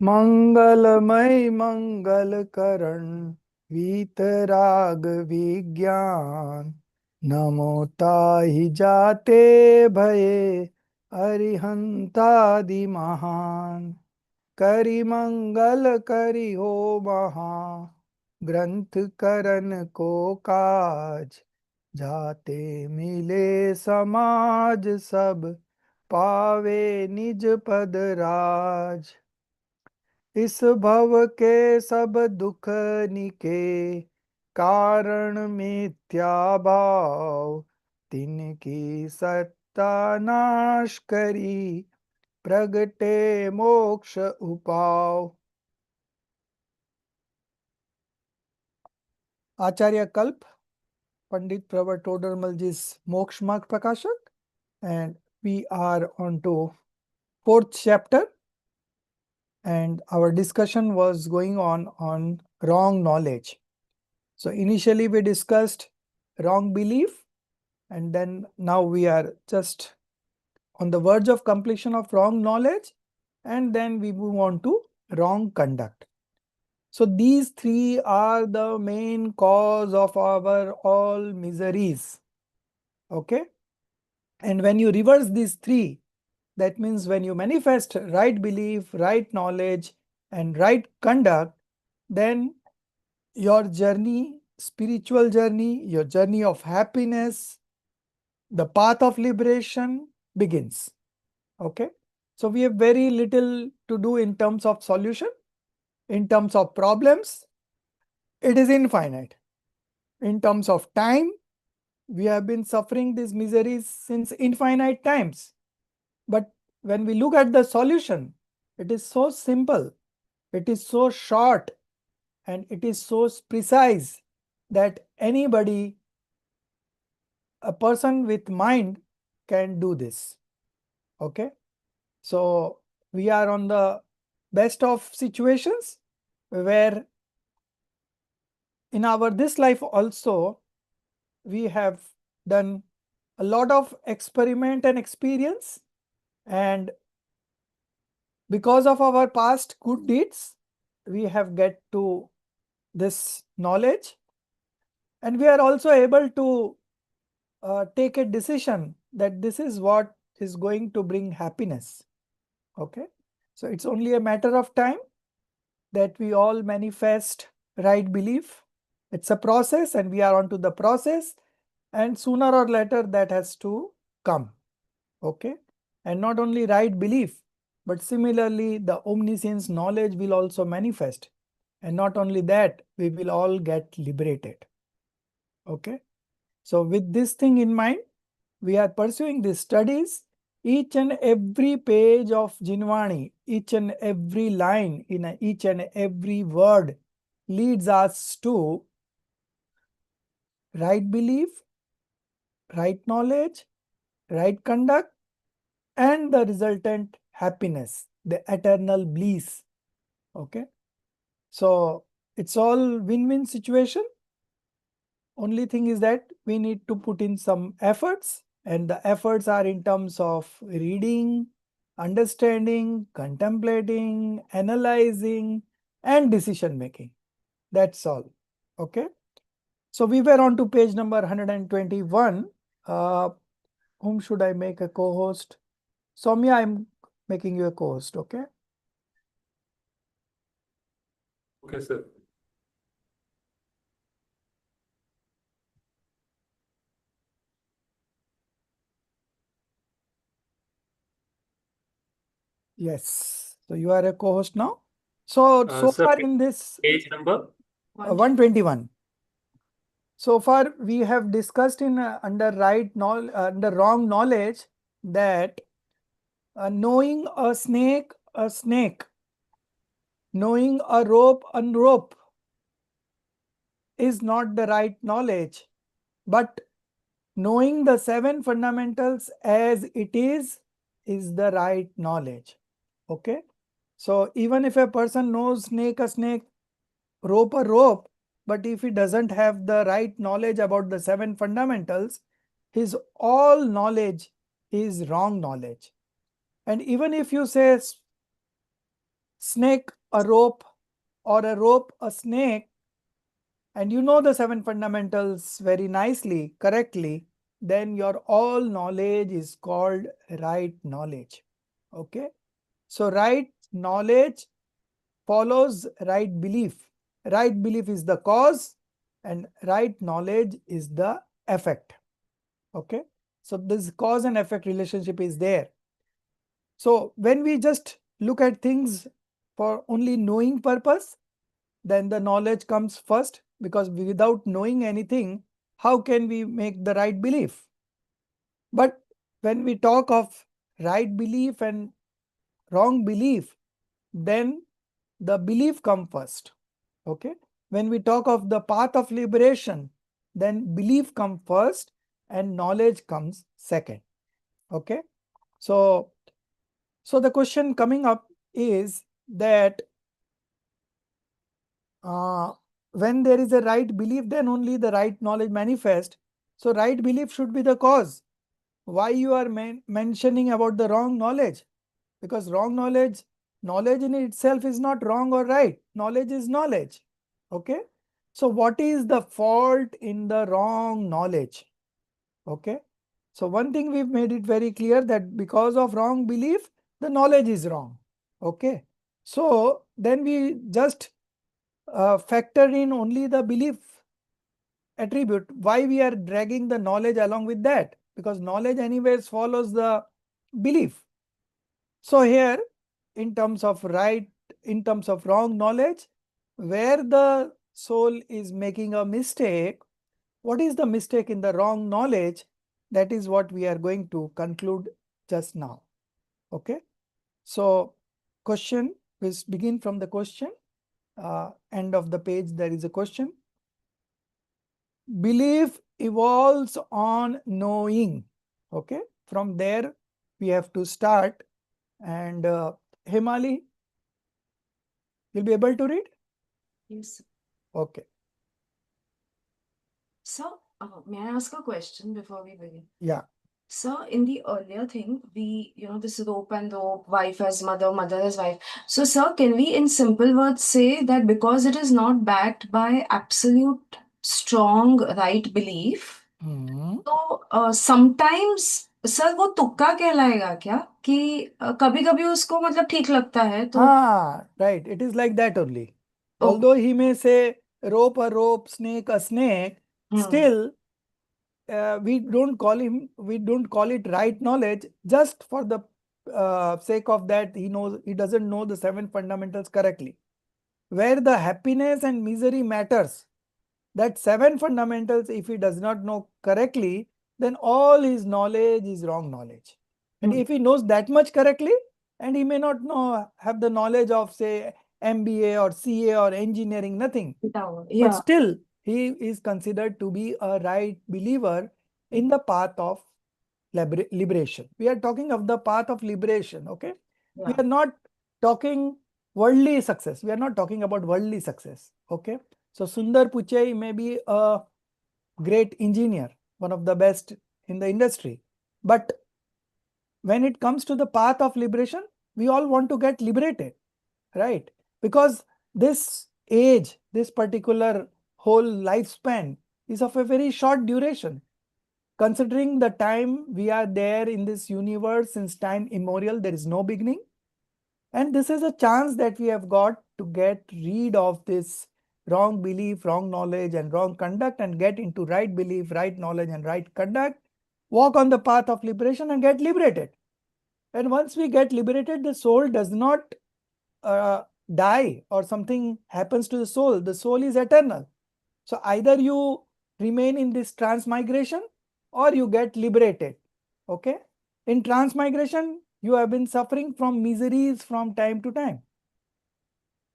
मंगलमय मंगल करण वीतराग विज्ञान नमो ताहि जाते भये अरिहंतादि महान करि मंगल करि हो महा ग्रंथ करन को काज जाते मिले समाज सब पावे निज पद राज इस भव के सब दुख निके कारण मिथ्या भाव तिनकी सत्ता नाश करी प्रगटे मोक्ष उपाव। आचार्य कल्प Pandit Pravar Todarmalji's Moksha Marg Prakashak, and we are on to fourth chapter, and our discussion was going on wrong knowledge. So initially we discussed wrong belief, and then now we are just on the verge of completion of wrong knowledge, and then we move on to wrong conduct. So these three are the main cause of our all miseries. Okay. And when you reverse these three, that means when you manifest right belief, right knowledge, and right conduct, then your journey, spiritual journey, your journey of happiness, the path of liberation begins. Okay. So we have very little to do in terms of solution. In terms of problems, it is infinite. In terms of time, we have been suffering these miseries since infinite times. But when we look at the solution, it is so simple, it is so short, and it is so precise that anybody, a person with mind, can do this. Okay. So we are on the best of situations where in our this life also we have done a lot of experiment and experience, and because of our past good deeds we have get to this knowledge, and we are also able to take a decision that this is what is going to bring happiness. Okay. So it's only a matter of time that we all manifest right belief. It's a process and we are onto the process, and sooner or later that has to come. Okay. And not only right belief, but similarly the omniscience knowledge will also manifest. And not only that, we will all get liberated. Okay. So with this thing in mind, we are pursuing these studies. Each and every page of Jinvani, each and every line in each and every word leads us to right belief, right knowledge, right conduct, and the resultant happiness, the eternal bliss. Okay. So it's all win-win situation. Only thing is that we need to put in some efforts, and the efforts are in terms of reading, understanding, contemplating, analyzing, and decision making. That's all. Okay. So we were on to page number 121. Whom should I make a co-host? Soumya, I'm making you a co-host. Okay. Okay, sir. Yes. So you are a co-host now. So Sir, far in this page number 121. So far we have discussed in under under wrong knowledge that knowing a snake, knowing a rope is not the right knowledge, but knowing the seven fundamentals as it is the right knowledge. Okay. So even if a person knows a snake, rope a rope, but if he doesn't have the right knowledge about the seven fundamentals, his all knowledge is wrong knowledge. And even if you say snake a rope or a rope a snake, and you know the 7 fundamentals very nicely, correctly, then your all knowledge is called right knowledge. Okay. So right knowledge follows right belief. Right belief is the cause and right knowledge is the effect. Okay. So this cause and effect relationship is there. So when we just look at things for only knowing purpose, then the knowledge comes first, because without knowing anything, how can we make the right belief? But when we talk of right belief and wrong belief, then the belief comes first. Okay. When we talk of the path of liberation, then belief comes first and knowledge comes second. Okay. So the question coming up is that when there is a right belief, then only the right knowledge manifest. So right belief should be the cause. Why you are mentioning about the wrong knowledge? Because wrong knowledge in itself is not wrong or right. Knowledge is knowledge. Okay. So what is the fault in the wrong knowledge? Okay. So one thing we've made it very clear that because of wrong belief, the knowledge is wrong. Okay. So then we just factor in only the belief attribute. Why we are dragging the knowledge along with that? Because knowledge anyways follows the belief. So here, in terms of right, in terms of wrong knowledge, where the soul is making a mistake, what is the mistake in the wrong knowledge? That is what we are going to conclude just now. Okay. So question, we begin from the question. End of the page, there is a question. Belief evolves on knowing. Okay. From there, we have to start. And Himali, you'll be able to read? Yes. Okay. So, may I ask a question before we begin? Yeah. So, in the earlier thing, this rope and rope, wife as mother, mother as wife. So, sir, can we, in simple words, say that because it is not backed by absolute strong right belief, तो sometimes sir वो तुक्का कहलाएगा क्या कि कभी कभी उसको मतलब ठीक लगता है तो right. It is like that only. Although he may say rope a rope, snake a snake, still we don't call it right knowledge just for the sake of that he doesn't know the 7 fundamentals correctly. Where the happiness and misery matters, that 7 fundamentals, if he does not know correctly, then all his knowledge is wrong knowledge. And if he knows that much correctly, and he may not have the knowledge of, say, MBA or CA or engineering, nothing. Yeah. But still, he is considered to be a right believer in the path of liberation. We are talking of the path of liberation, okay? Yeah. We are not talking worldly success. We are not talking about worldly success, okay? So Sundar Pichai may be a great engineer, one of the best in the industry. But when it comes to the path of liberation, we all want to get liberated, right? Because this age, this particular whole lifespan is of a very short duration. Considering the time we are there in this universe, since time immemorial, there is no beginning. And this is a chance that we have got to get rid of this wrong belief, wrong knowledge, and wrong conduct, and get into right belief, right knowledge, and right conduct. Walk on the path of liberation and get liberated. And once we get liberated, the soul does not die or something happens to the soul. The soul is eternal. So either you remain in this transmigration or you get liberated. Okay. In transmigration, you have been suffering from miseries from time to time.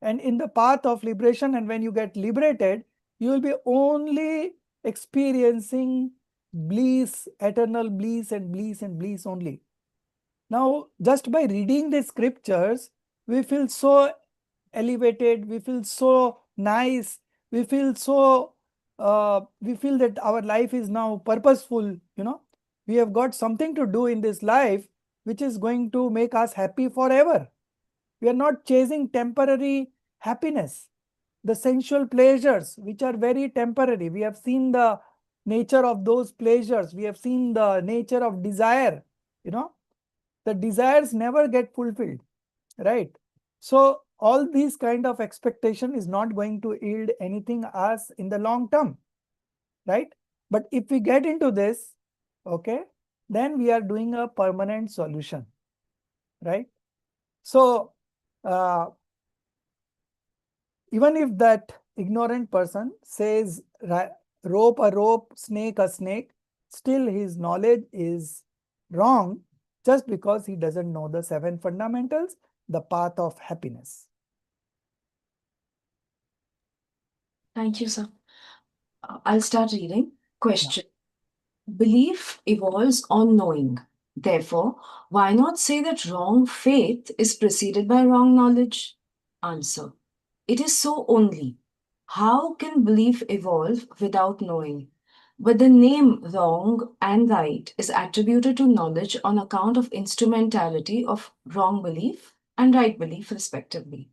And in the path of liberation, and when you get liberated, you will be only experiencing bliss, eternal bliss and bliss and bliss only. Now, just by reading the scriptures, we feel so elevated, we feel so nice, we feel so, we feel that our life is now purposeful, we have got something to do in this life which is going to make us happy forever. We are not chasing temporary happiness, the sensual pleasures, which are very temporary. We have seen the nature of those pleasures. We have seen the nature of desire. The desires never get fulfilled, right? So all these kind of expectation is not going to yield anything as in the long term, right? But if we get into this, okay, then we are doing a permanent solution, right? So even if that ignorant person says rope a rope, snake a snake, still his knowledge is wrong just because he doesn't know the 7 fundamentals, the path of happiness. Thank you, sir. I'll start reading. Question. Belief evolves on knowing. Therefore, why not say that wrong faith is preceded by wrong knowledge? Answer. It is so only. How can belief evolve without knowing? But the name wrong and right is attributed to knowledge on account of instrumentality of wrong belief and right belief, respectively.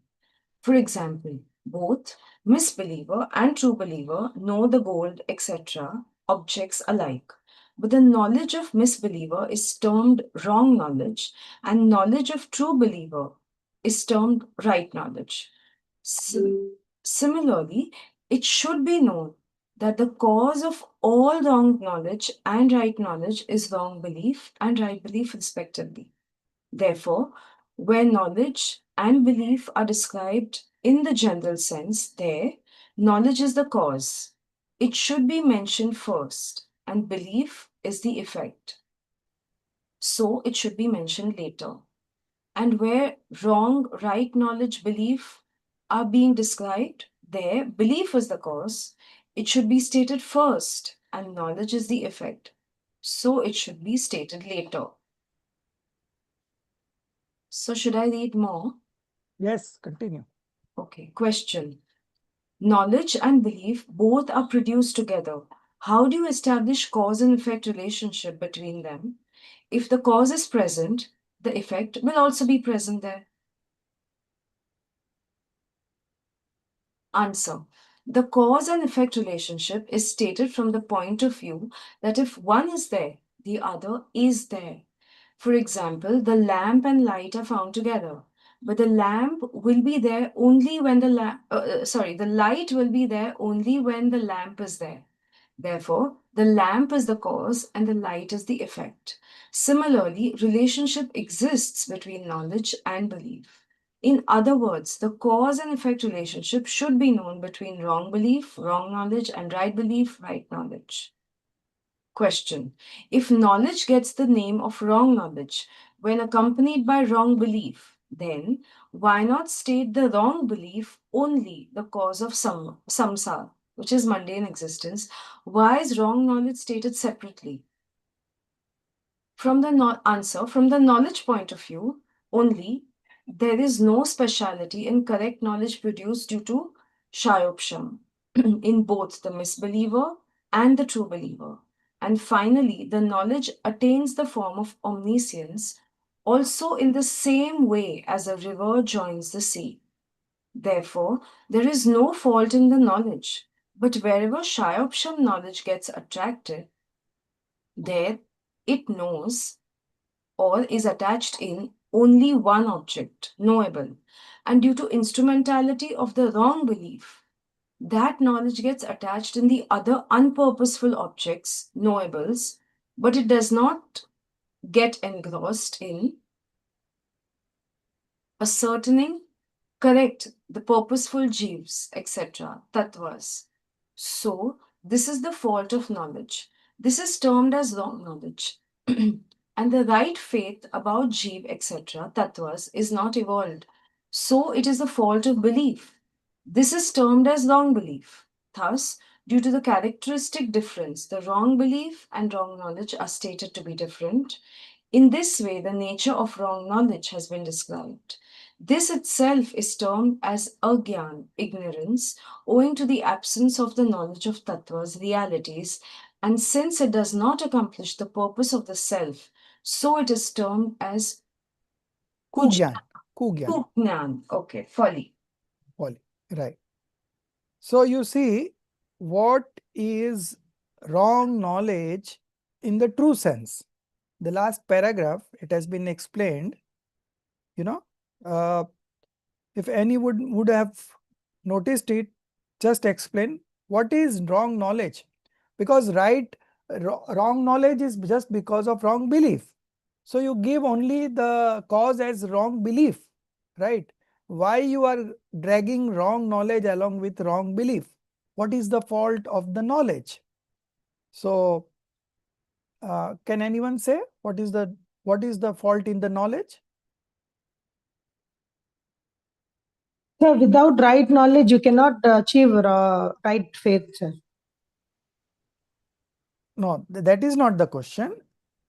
For example, both misbeliever and true believer know the gold, etc., objects alike. But the knowledge of misbeliever is termed wrong knowledge, and knowledge of true believer is termed right knowledge. Similarly, it should be known that the cause of all wrong knowledge and right knowledge is wrong belief and right belief, respectively. Therefore, where knowledge and belief are described in the general sense, there, knowledge is the cause. It should be mentioned first, and belief is the effect. So, it should be mentioned later. And where wrong, right knowledge, belief are being described, there, belief is the cause. It should be stated first, and knowledge is the effect. So, it should be stated later. So, should I read more? Yes, continue. Okay, question. Knowledge and belief both are produced together. How do you establish cause and effect relationship between them? If the cause is present, the effect will also be present there. Answer. The cause and effect relationship is stated from the point of view that if one is there, the other is there. For example, the lamp and light are found together, but the lamp will be there only when the light will be there only when the lamp is there. Therefore, the lamp is the cause and the light is the effect. Similarly, relationship exists between knowledge and belief. In other words, the cause and effect relationship should be known between wrong belief, wrong knowledge, and right belief, right knowledge. Question. If knowledge gets the name of wrong knowledge when accompanied by wrong belief, then why not state the wrong belief only the cause of samsara, which is mundane existence? Why is wrong knowledge stated separately? From the knowledge point of view only, there is no speciality in correct knowledge produced due to shayopsham in both the misbeliever and the true believer. And finally, the knowledge attains the form of omniscience also in the same way as a river joins the sea. Therefore, there is no fault in the knowledge, but wherever shayopsham knowledge gets attracted, there it knows or is attached in only one object, knowable, and due to instrumentality of the wrong belief, that knowledge gets attached in the other unpurposeful objects, knowables, but it does not get engrossed in ascertaining correct the purposeful jeeves, etc., tattvas. So, this is the fault of knowledge. This is termed as wrong knowledge. And the right faith about jeev, etc., tattvas is not evolved. So, it is the fault of belief. This is termed as wrong belief. Thus, due to the characteristic difference, the wrong belief and wrong knowledge are stated to be different. In this way, the nature of wrong knowledge has been described. This itself is termed as agyan, ignorance, owing to the absence of the knowledge of tattvas, realities, and since it does not accomplish the purpose of the self, so it is termed as Kugyan. Kugyan. Kugnan. Okay, folly. Folly. Right. So you see, what is wrong knowledge in the true sense? The last paragraph, it has been explained, you know, uh, if any would have noticed it, just explain what is wrong knowledge, because wrong knowledge is just because of wrong belief. So you give only the cause as wrong belief, right? Why you are dragging wrong knowledge along with wrong belief? What is the fault of the knowledge? So can anyone say what is the fault in the knowledge? So without right knowledge, you cannot achieve right faith, sir. No, that is not the question.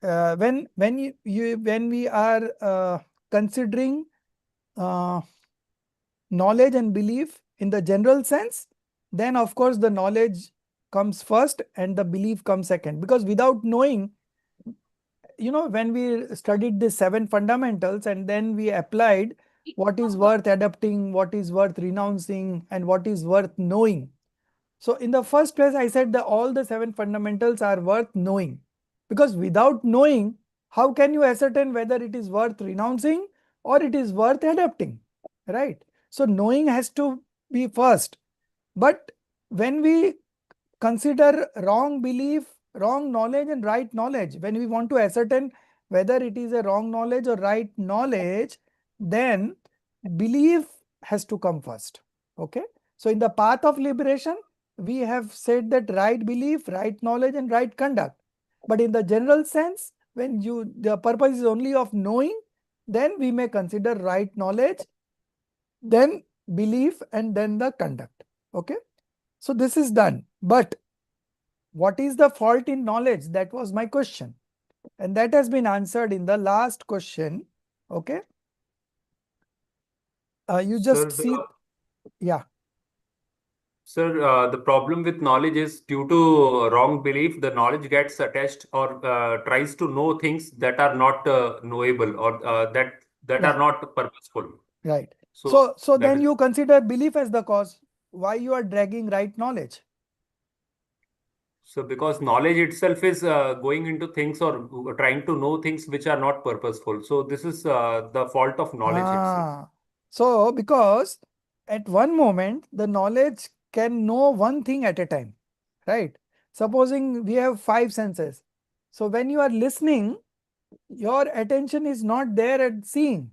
When when we are considering uh, knowledge and belief in the general sense, then of course the knowledge comes first and the belief comes second. Because without knowing, when we studied the 7 fundamentals and then we applied what is worth adopting, what is worth renouncing, and what is worth knowing. So in the first place, I said that all the 7 fundamentals are worth knowing, because without knowing, how can you ascertain whether it is worth renouncing or it is worth adopting, right? So knowing has to be first. But when we consider wrong belief, wrong knowledge and right knowledge, when we want to ascertain whether it is a wrong knowledge or right knowledge, then belief has to come first. Okay. So in the path of liberation, we have said that right belief, right knowledge and right conduct. But in the general sense, when the purpose is only of knowing, then we may consider right knowledge, then belief, and then the conduct. Okay. So this is done. But what is the fault in knowledge? That was my question. And that has been answered in the last question. Okay. You just Sir, see, yeah. sir, the problem with knowledge is due to wrong belief, the knowledge gets attached or tries to know things that are not knowable or that are Right. not purposeful. Right. So So that then is you consider belief as the cause. Why you are dragging right knowledge? so because knowledge itself is going into things or trying to know things which are not purposeful. So this is the fault of knowledge itself. So because at one moment the knowledge can know one thing at a time, right? Supposing we have 5 senses. So when you are listening, your attention is not there at seeing,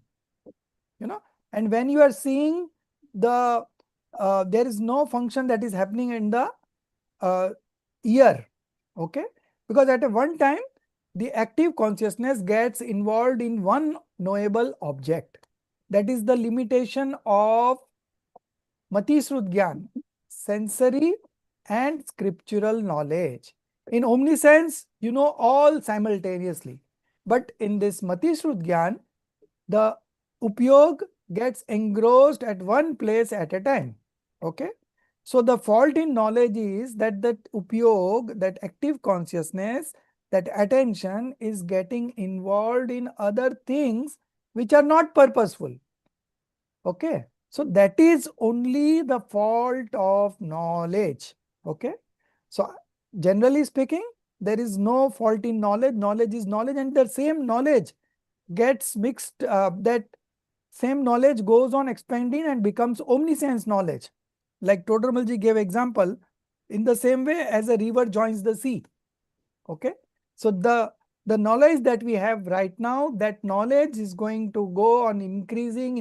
and when you are seeing, there is no function that is happening in the ear. Okay. Because at a one time the active consciousness gets involved in one knowable object. That is the limitation of Matishrut Gyan, sensory and scriptural knowledge. In omniscience, you know all simultaneously. But in this Matishrut Gyan, the upyog gets engrossed at one place at a time. Okay. So the fault in knowledge is that upyog, that active consciousness, that attention is getting involved in other things which are not purposeful. Okay. So that is only the fault of knowledge. Okay. So generally speaking, there is no fault in knowledge. Knowledge is knowledge, and the same knowledge gets mixed, that same knowledge goes on expanding and becomes omniscience knowledge. Like Todramalji gave example, in the same way as a river joins the sea. Okay. So the knowledge that we have right now, that knowledge is going to go on increasing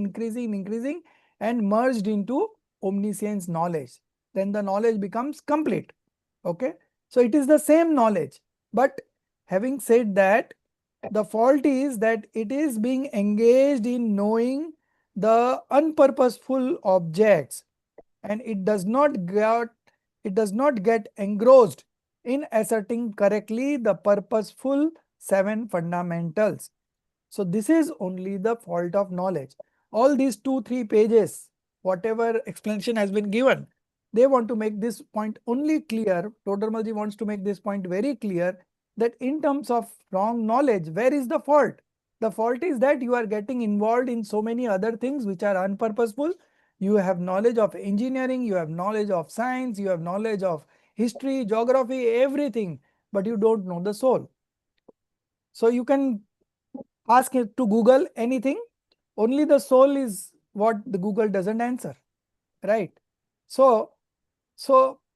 and merged into omniscience knowledge. Then the knowledge becomes complete. Okay. So it is the same knowledge. But having said that, the fault is that it is being engaged in knowing the unpurposeful objects, and it does not get engrossed in asserting correctly the purposeful 7 fundamentals. So this is only the fault of knowledge. All these 2-3 pages, whatever explanation has been given, they want to make this point only clear. Todarmalji wants to make this point very clear, that in terms of wrong knowledge, where is the fault? The fault is that you are getting involved in so many other things which are unpurposeful. You have knowledge of engineering, you have knowledge of science, you have knowledge of history, geography, everything, but you don't know the soul. So you can ask it to Google anything, only the soul is what the Google doesn't answer, right? So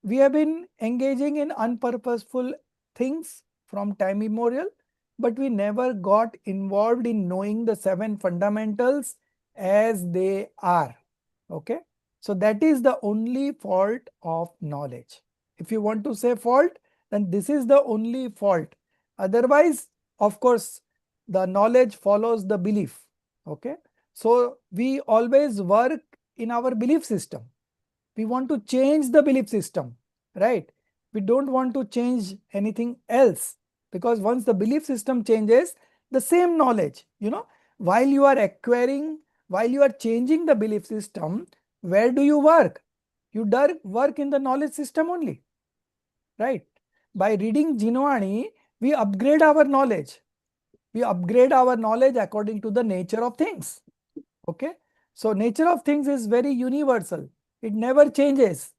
we have been engaging in unpurposeful things from time immemorial, but we never got involved in knowing the 7 fundamentals as they are. Okay, so that is the only fault of knowledge. If you want to say fault, then this is the only fault. Otherwise, of course, the knowledge follows the belief. Okay, so we always work in our belief system. We want to change the belief system, right? We don't want to change anything else, because once the belief system changes, the same knowledge, while you are acquiring, while you are changing the belief system, where do you work? You work in the knowledge system only, right? By reading Jinwani, we upgrade our knowledge. We upgrade our knowledge according to the nature of things. Okay, so nature of things is very universal. It never changes.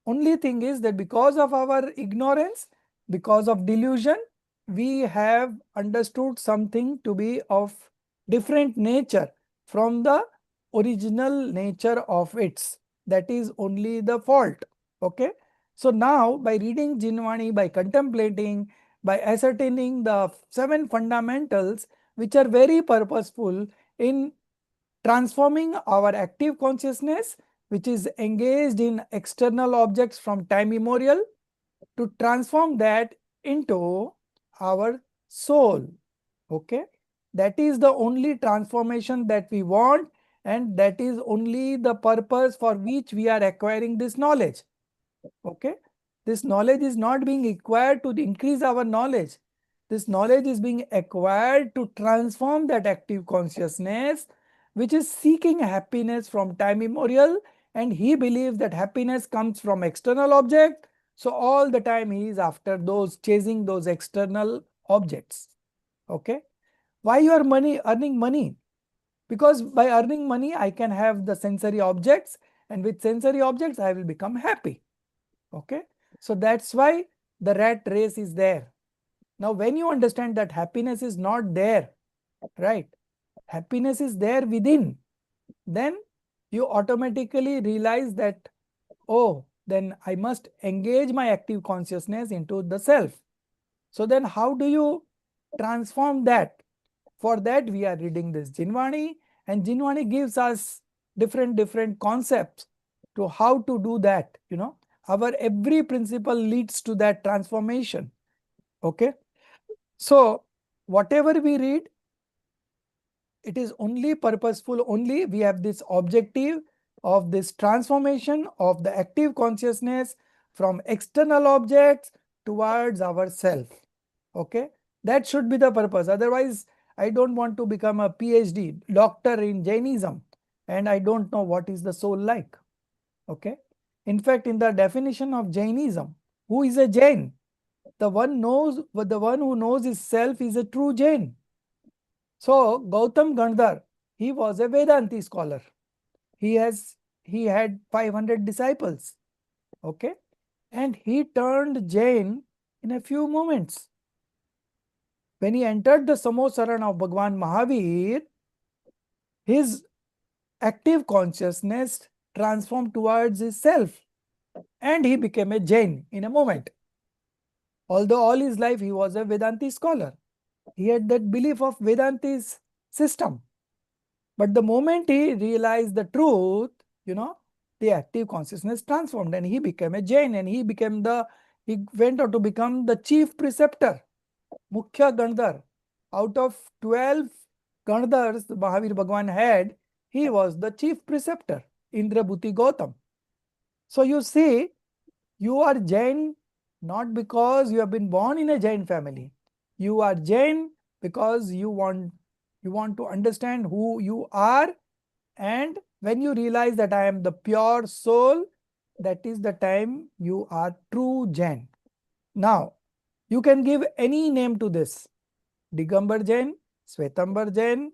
Only thing is that because of our ignorance, because of delusion, we have understood something to be of different nature from the original nature of its. That is only the fault. Okay. So now by reading Jinwani, by contemplating, by ascertaining the 7 fundamentals, which are very purposeful in transforming our active consciousness, which is engaged in external objects from time immemorial, to transform that into our soul. Okay, that is the only transformation that we want, and that is only the purpose for which we are acquiring this knowledge. Okay, this knowledge is not being acquired to increase our knowledge. This knowledge is being acquired to transform that active consciousness, which is seeking happiness from time immemorial, and he believes that happiness comes from external object. So all the time he is after those, chasing those external objects. Okay, why you are earning money? Because by earning money I can have the sensory objects, and with sensory objects I will become happy. Okay, so that's why the rat race is there. Now when you understand that happiness is not there, right, happiness is there within, then you automatically realize that, oh, then I must engage my active consciousness into the self. So then how do you transform that? For that we are reading this Jinwani, and Jinwani gives us different concepts to how to do that. Our every principle leads to that transformation. Okay, so whatever we read, it is only purposeful, only we have this objective of this transformation of the active consciousness from external objects towards ourself. Okay, that should be the purpose. Otherwise, I don't want to become a PhD doctor in Jainism and I don't know what is the soul like. Okay, in fact, in the definition of Jainism, who is a Jain? The one who knows his self is a true Jain. So Gautam Gandhar, he was a Vedanti scholar. He had 500 disciples. Okay, and he turned Jain in a few moments. When he entered the Samosaran of Bhagwan Mahavir, his active consciousness transformed towards his self, and he became a Jain in a moment. Although all his life he was a Vedanti scholar, he had that belief of Vedanti's system. But the moment he realized the truth, the active consciousness transformed and he became a Jain, and he went on to become the chief preceptor, Mukhya Gandhar. Out of 12 Gandhars Mahavir Bhagwan had, he was the chief preceptor, Indrabhuti Gautam. So you see, you are Jain not because you have been born in a Jain family. You are Jain because you want to understand who you are, and when you realize that I am the pure soul, that is the time you are true Jain. Now, you can give any name to this. Digambar Jain, Shwetambar Jain,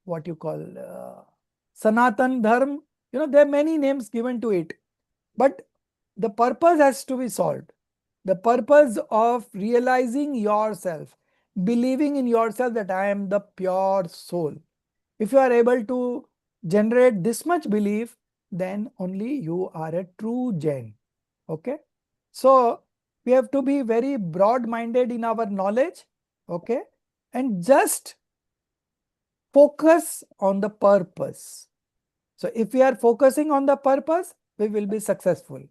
what you call Sanatan Dharma. There are many names given to it, but the purpose has to be solved. The purpose of realizing yourself, believing in yourself that I am the pure soul. If you are able to generate this much belief, then only you are a true Jain. Okay. So we have to be very broad-minded in our knowledge. Okay. And just focus on the purpose. So if we are focusing on the purpose, we will be successful.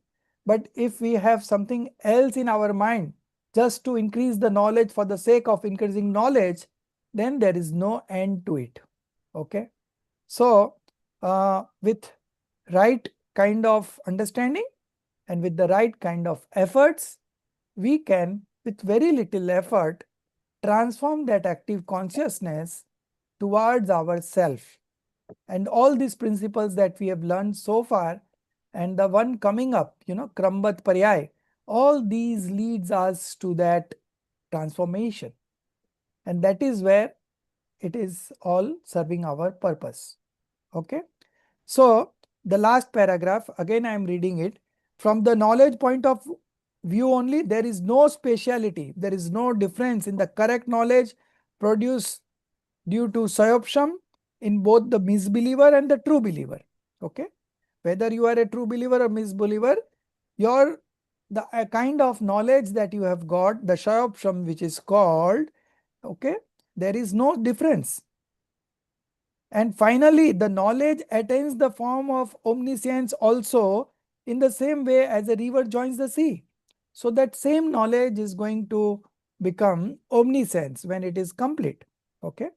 But if we have something else in our mind just to increase the knowledge for the sake of increasing knowledge, then there is no end to it. Okay. So with right kind of understanding and with the right kind of efforts, we can, with very little effort, transform that active consciousness towards ourself. And all these principles that we have learned so far and the one coming up, Krambat Paryay, all these leads us to that transformation. And that is where it is all serving our purpose. Okay. So the last paragraph, again I am reading it. From the knowledge point of view only, there is no speciality, there is no difference in the correct knowledge produced due to sayopsham in both the misbeliever and the true believer. Okay. Whether you are a true believer or misbeliever, the kind of knowledge that you have got, the sayopsham which is called, okay, there is no difference. And finally, the knowledge attains the form of omniscience also in the same way as a river joins the sea. So that same knowledge is going to become omniscience when it is complete. Okay.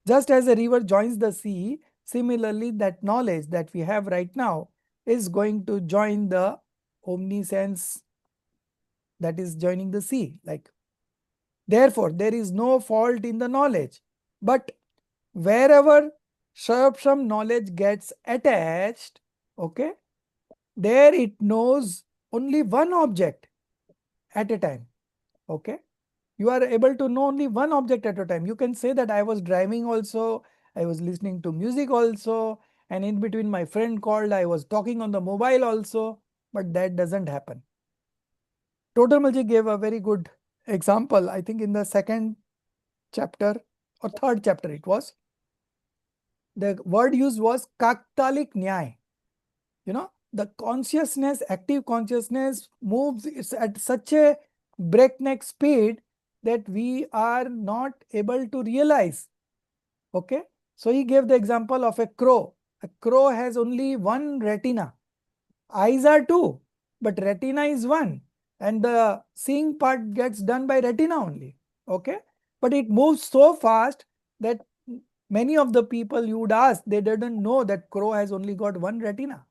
Just as a river joins the sea, similarly that knowledge that we have right now is going to join the omniscience that is joining the sea. Therefore, there is no fault in the knowledge. But wherever sayopsham knowledge gets attached, okay, there it knows only one object at a time. Okay. You are able to know only one object at a time. You can say that I was driving also, I was listening to music also, and in between my friend called, I was talking on the mobile also, but that doesn't happen. Totalmalji gave a very good example, I think in the second chapter or third chapter it was. The word used was Kaktalik Nyay. The consciousness, active consciousness moves at such a breakneck speed that we are not able to realize. Okay. So he gave the example of a crow. A crow has only one retina. Eyes are two, but retina is one. And the seeing part gets done by retina only. Okay. But it moves so fast that many of the people you would ask, they didn't know that crow has only got one retina.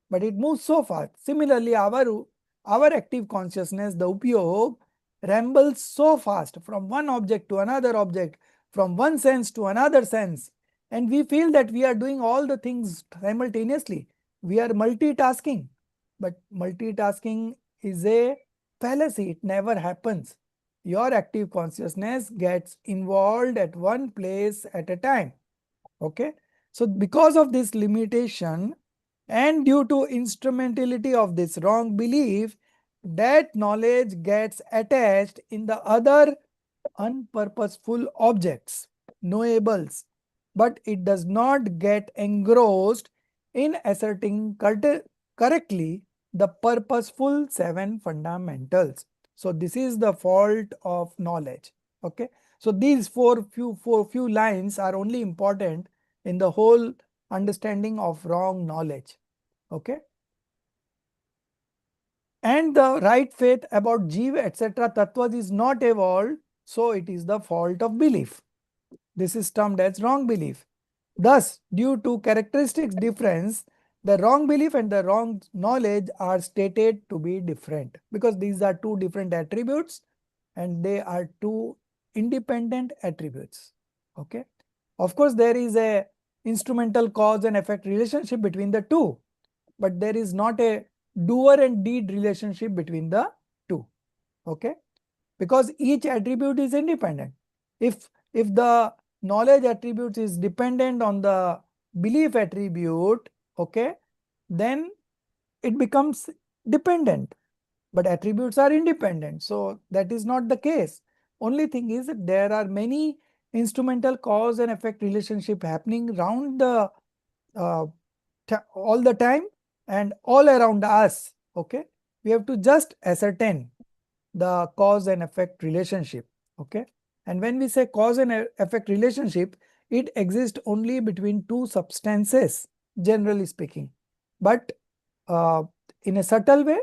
But it moves so fast. Similarly, our active consciousness, the upyog, rambles so fast from one object to another object, from one sense to another sense. And we feel that we are doing all the things simultaneously. We are multitasking. But multitasking is a fallacy. It never happens. Your active consciousness gets involved at one place at a time. Okay. So because of this limitation, and due to instrumentality of this wrong belief, that knowledge gets attached in the other unpurposeful objects, knowables, but it does not get engrossed in asserting correctly the purposeful seven fundamentals. So this is the fault of knowledge. Okay. So these four few lines are only important in the whole understanding of wrong knowledge. Okay. And the right faith about Jiva, etc. tattvas is not evolved, so it is the fault of belief. This is termed as wrong belief. Thus, due to characteristics difference, the wrong belief and the wrong knowledge are stated to be different because these are two different attributes and they are two independent attributes. Okay. Of course, there is a instrumental cause and effect relationship between the two, but there is not a doer and deed relationship between the two. Okay. Because each attribute is independent. If if the knowledge attribute is dependent on the belief attribute, okay, then it becomes dependent, but attributes are independent. So that is not the case. Only thing is that there are many instrumental cause and effect relationship happening around the all the time and all around us. Okay, we have to just ascertain the cause and effect relationship. Okay, and when we say cause and effect relationship, it exists only between two substances, generally speaking, but uh, in a subtle way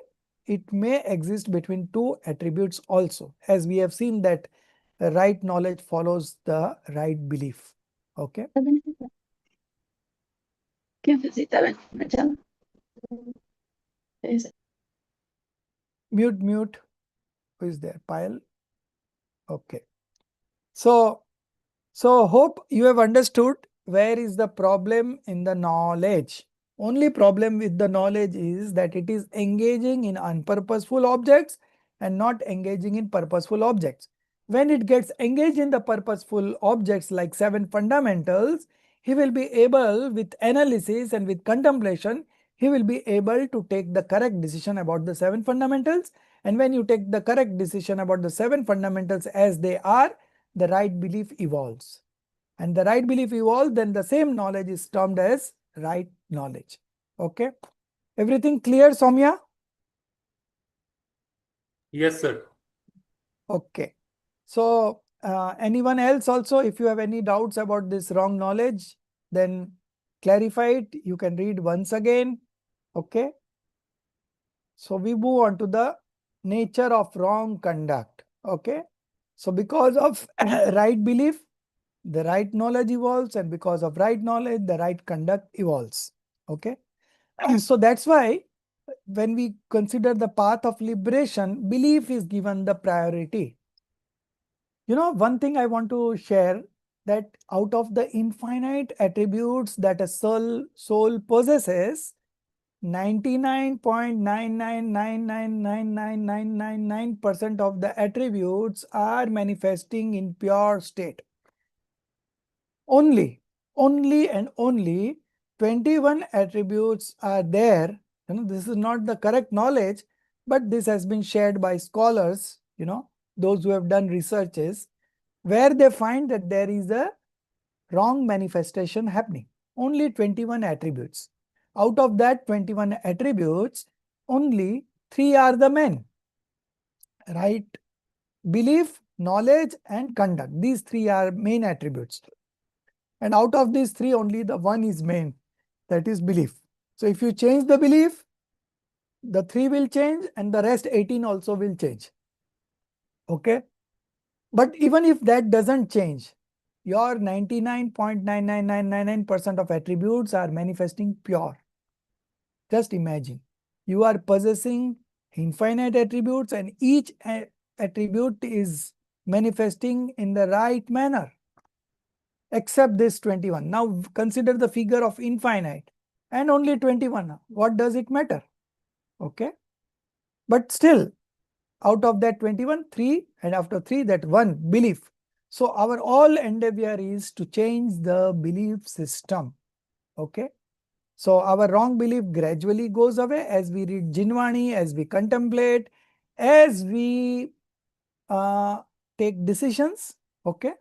it may exist between two attributes also, as we have seen that right knowledge follows the right belief. Okay, mute. Who is there? Payal. Okay. So hope you have understood where is the problem in the knowledge. Only problem with the knowledge is that it is engaging in unpurposeful objects and not engaging in purposeful objects. When it gets engaged in the purposeful objects like 7 fundamentals, he will be able, with analysis and with contemplation, he will be able to take the correct decision about the 7 fundamentals. And when you take the correct decision about the 7 fundamentals as they are, the right belief evolves. And the right belief evolves, then the same knowledge is termed as right knowledge. Okay. Everything clear, Soumya? Yes, sir. Okay. So anyone else also, if you have any doubts about this wrong knowledge, then clarify it. You can read once again. Okay. So we move on to the nature of wrong conduct. Okay. So because of right belief, the right knowledge evolves, and because of right knowledge, the right conduct evolves. Okay. So that's why when we consider the path of liberation, belief is given the priority. You know, one thing I want to share, that out of the infinite attributes that a soul possesses, 99.999999999% of the attributes are manifesting in pure state. Only and only 21 attributes are there. You know, this is not the correct knowledge, but this has been shared by scholars, you know, those who have done researches, where they find that there is a wrong manifestation happening. Only 21 attributes. Out of that 21 attributes, only 3 are the men. Right? Belief, knowledge, and conduct. These 3 are main attributes. And out of these 3, only the one is main, that is belief. So if you change the belief, the 3 will change and the rest 18 also will change. Okay. But even if that doesn't change, your 99.99999% of attributes are manifesting pure. Just imagine, you are possessing infinite attributes and each attribute is manifesting in the right manner, except this 21. Now consider the figure of infinite and only 21. What does it matter? Okay. But still, out of that 21, 3, and after 3, that 1, belief. So our all endeavor is to change the belief system. Okay. So our wrong belief gradually goes away as we read Jinwani, as we contemplate, as we take decisions. Okay.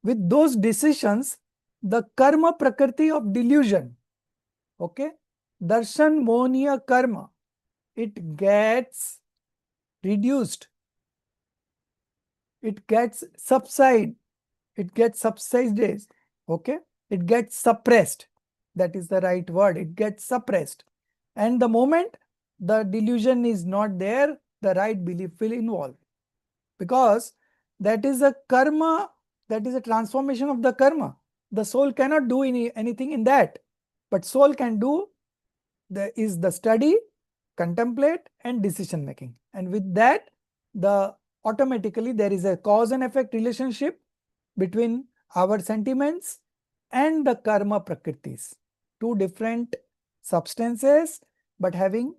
With those decisions, the karma prakriti of delusion, okay, darshan monia karma, it gets reduced, it gets subsided, okay, it gets suppressed. That is the right word. It gets suppressed. And the moment the delusion is not there, the right belief will involve. Because that is a karma, that is a transformation of the karma. The soul cannot do anything in that. But soul can do the study, contemplate, and decision making. And with that, automatically there is a cause and effect relationship between our sentiments and the karma prakritis. Two different substances, but having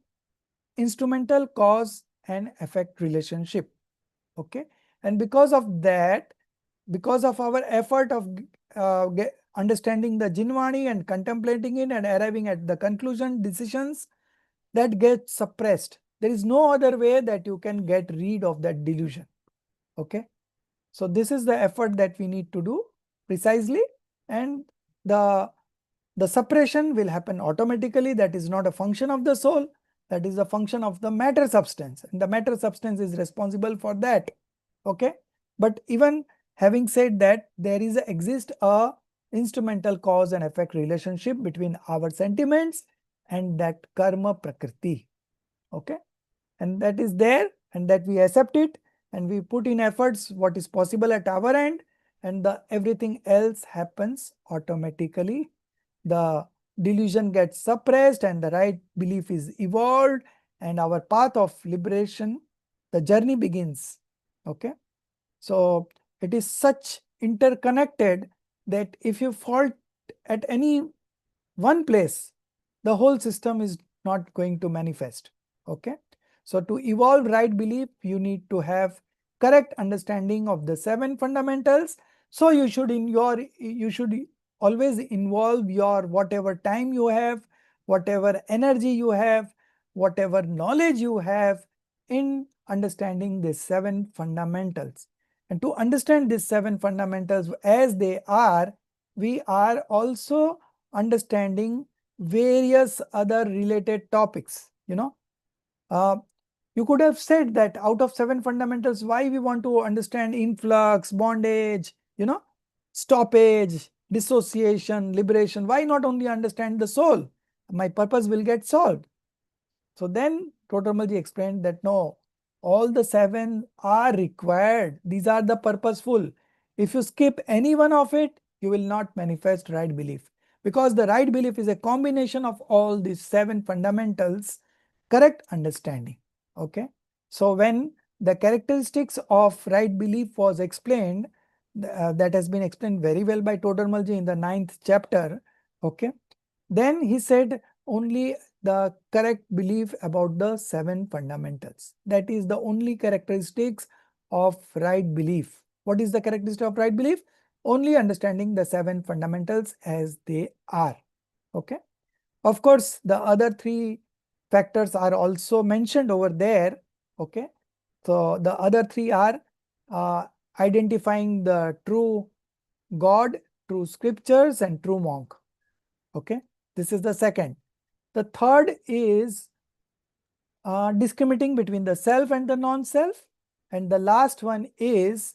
instrumental cause and effect relationship. Okay. And because of that, because of our effort of understanding the Jinvani and contemplating it and arriving at the conclusion, decisions, that get suppressed. There is no other way that you can get rid of that delusion. Okay. So this is the effort that we need to do precisely, and the suppression will happen automatically. That is not a function of the soul. That is a function of the matter substance, and the matter substance is responsible for that. Okay. But even having said that, there exists a instrumental cause and effect relationship between our sentiments and that karma prakriti. Okay. And that is there, and that we accept it, and we put in efforts what is possible at our end, and everything else happens automatically. The delusion gets suppressed and the right belief is evolved, and our path of liberation, the journey begins. Okay. So it is such interconnected that if you fault at any one place, the whole system is not going to manifest. Okay. So to evolve right belief, you need to have correct understanding of the 7 fundamentals. So you should always involve your whatever time you have, whatever energy you have, whatever knowledge you have in understanding these 7 fundamentals. And to understand these 7 fundamentals as they are, we are also understanding various other related topics. You could have said that out of 7 fundamentals, why we want to understand influx, bondage, stoppage, dissociation, liberation. Why not only understand the soul? My purpose will get solved. So then Totamalji explained that no, all the 7 are required. These are the purposeful. If you skip any one of it, you will not manifest right belief. Because the right belief is a combination of all these 7 fundamentals, correct understanding. Okay. So when the characteristics of right belief was explained, that has been explained very well by Totamalji in the 9th chapter. Okay. Then he said only the correct belief about the 7 fundamentals. That is the only characteristics of right belief. What is the characteristic of right belief? Only understanding the 7 fundamentals as they are. Okay. Of course, the other 3 factors are also mentioned over there. Okay. So the other 3 are identifying the true God, true scriptures, and true monk. Okay. This is the second. The third is discriminating between the self and the non-self. And the last one is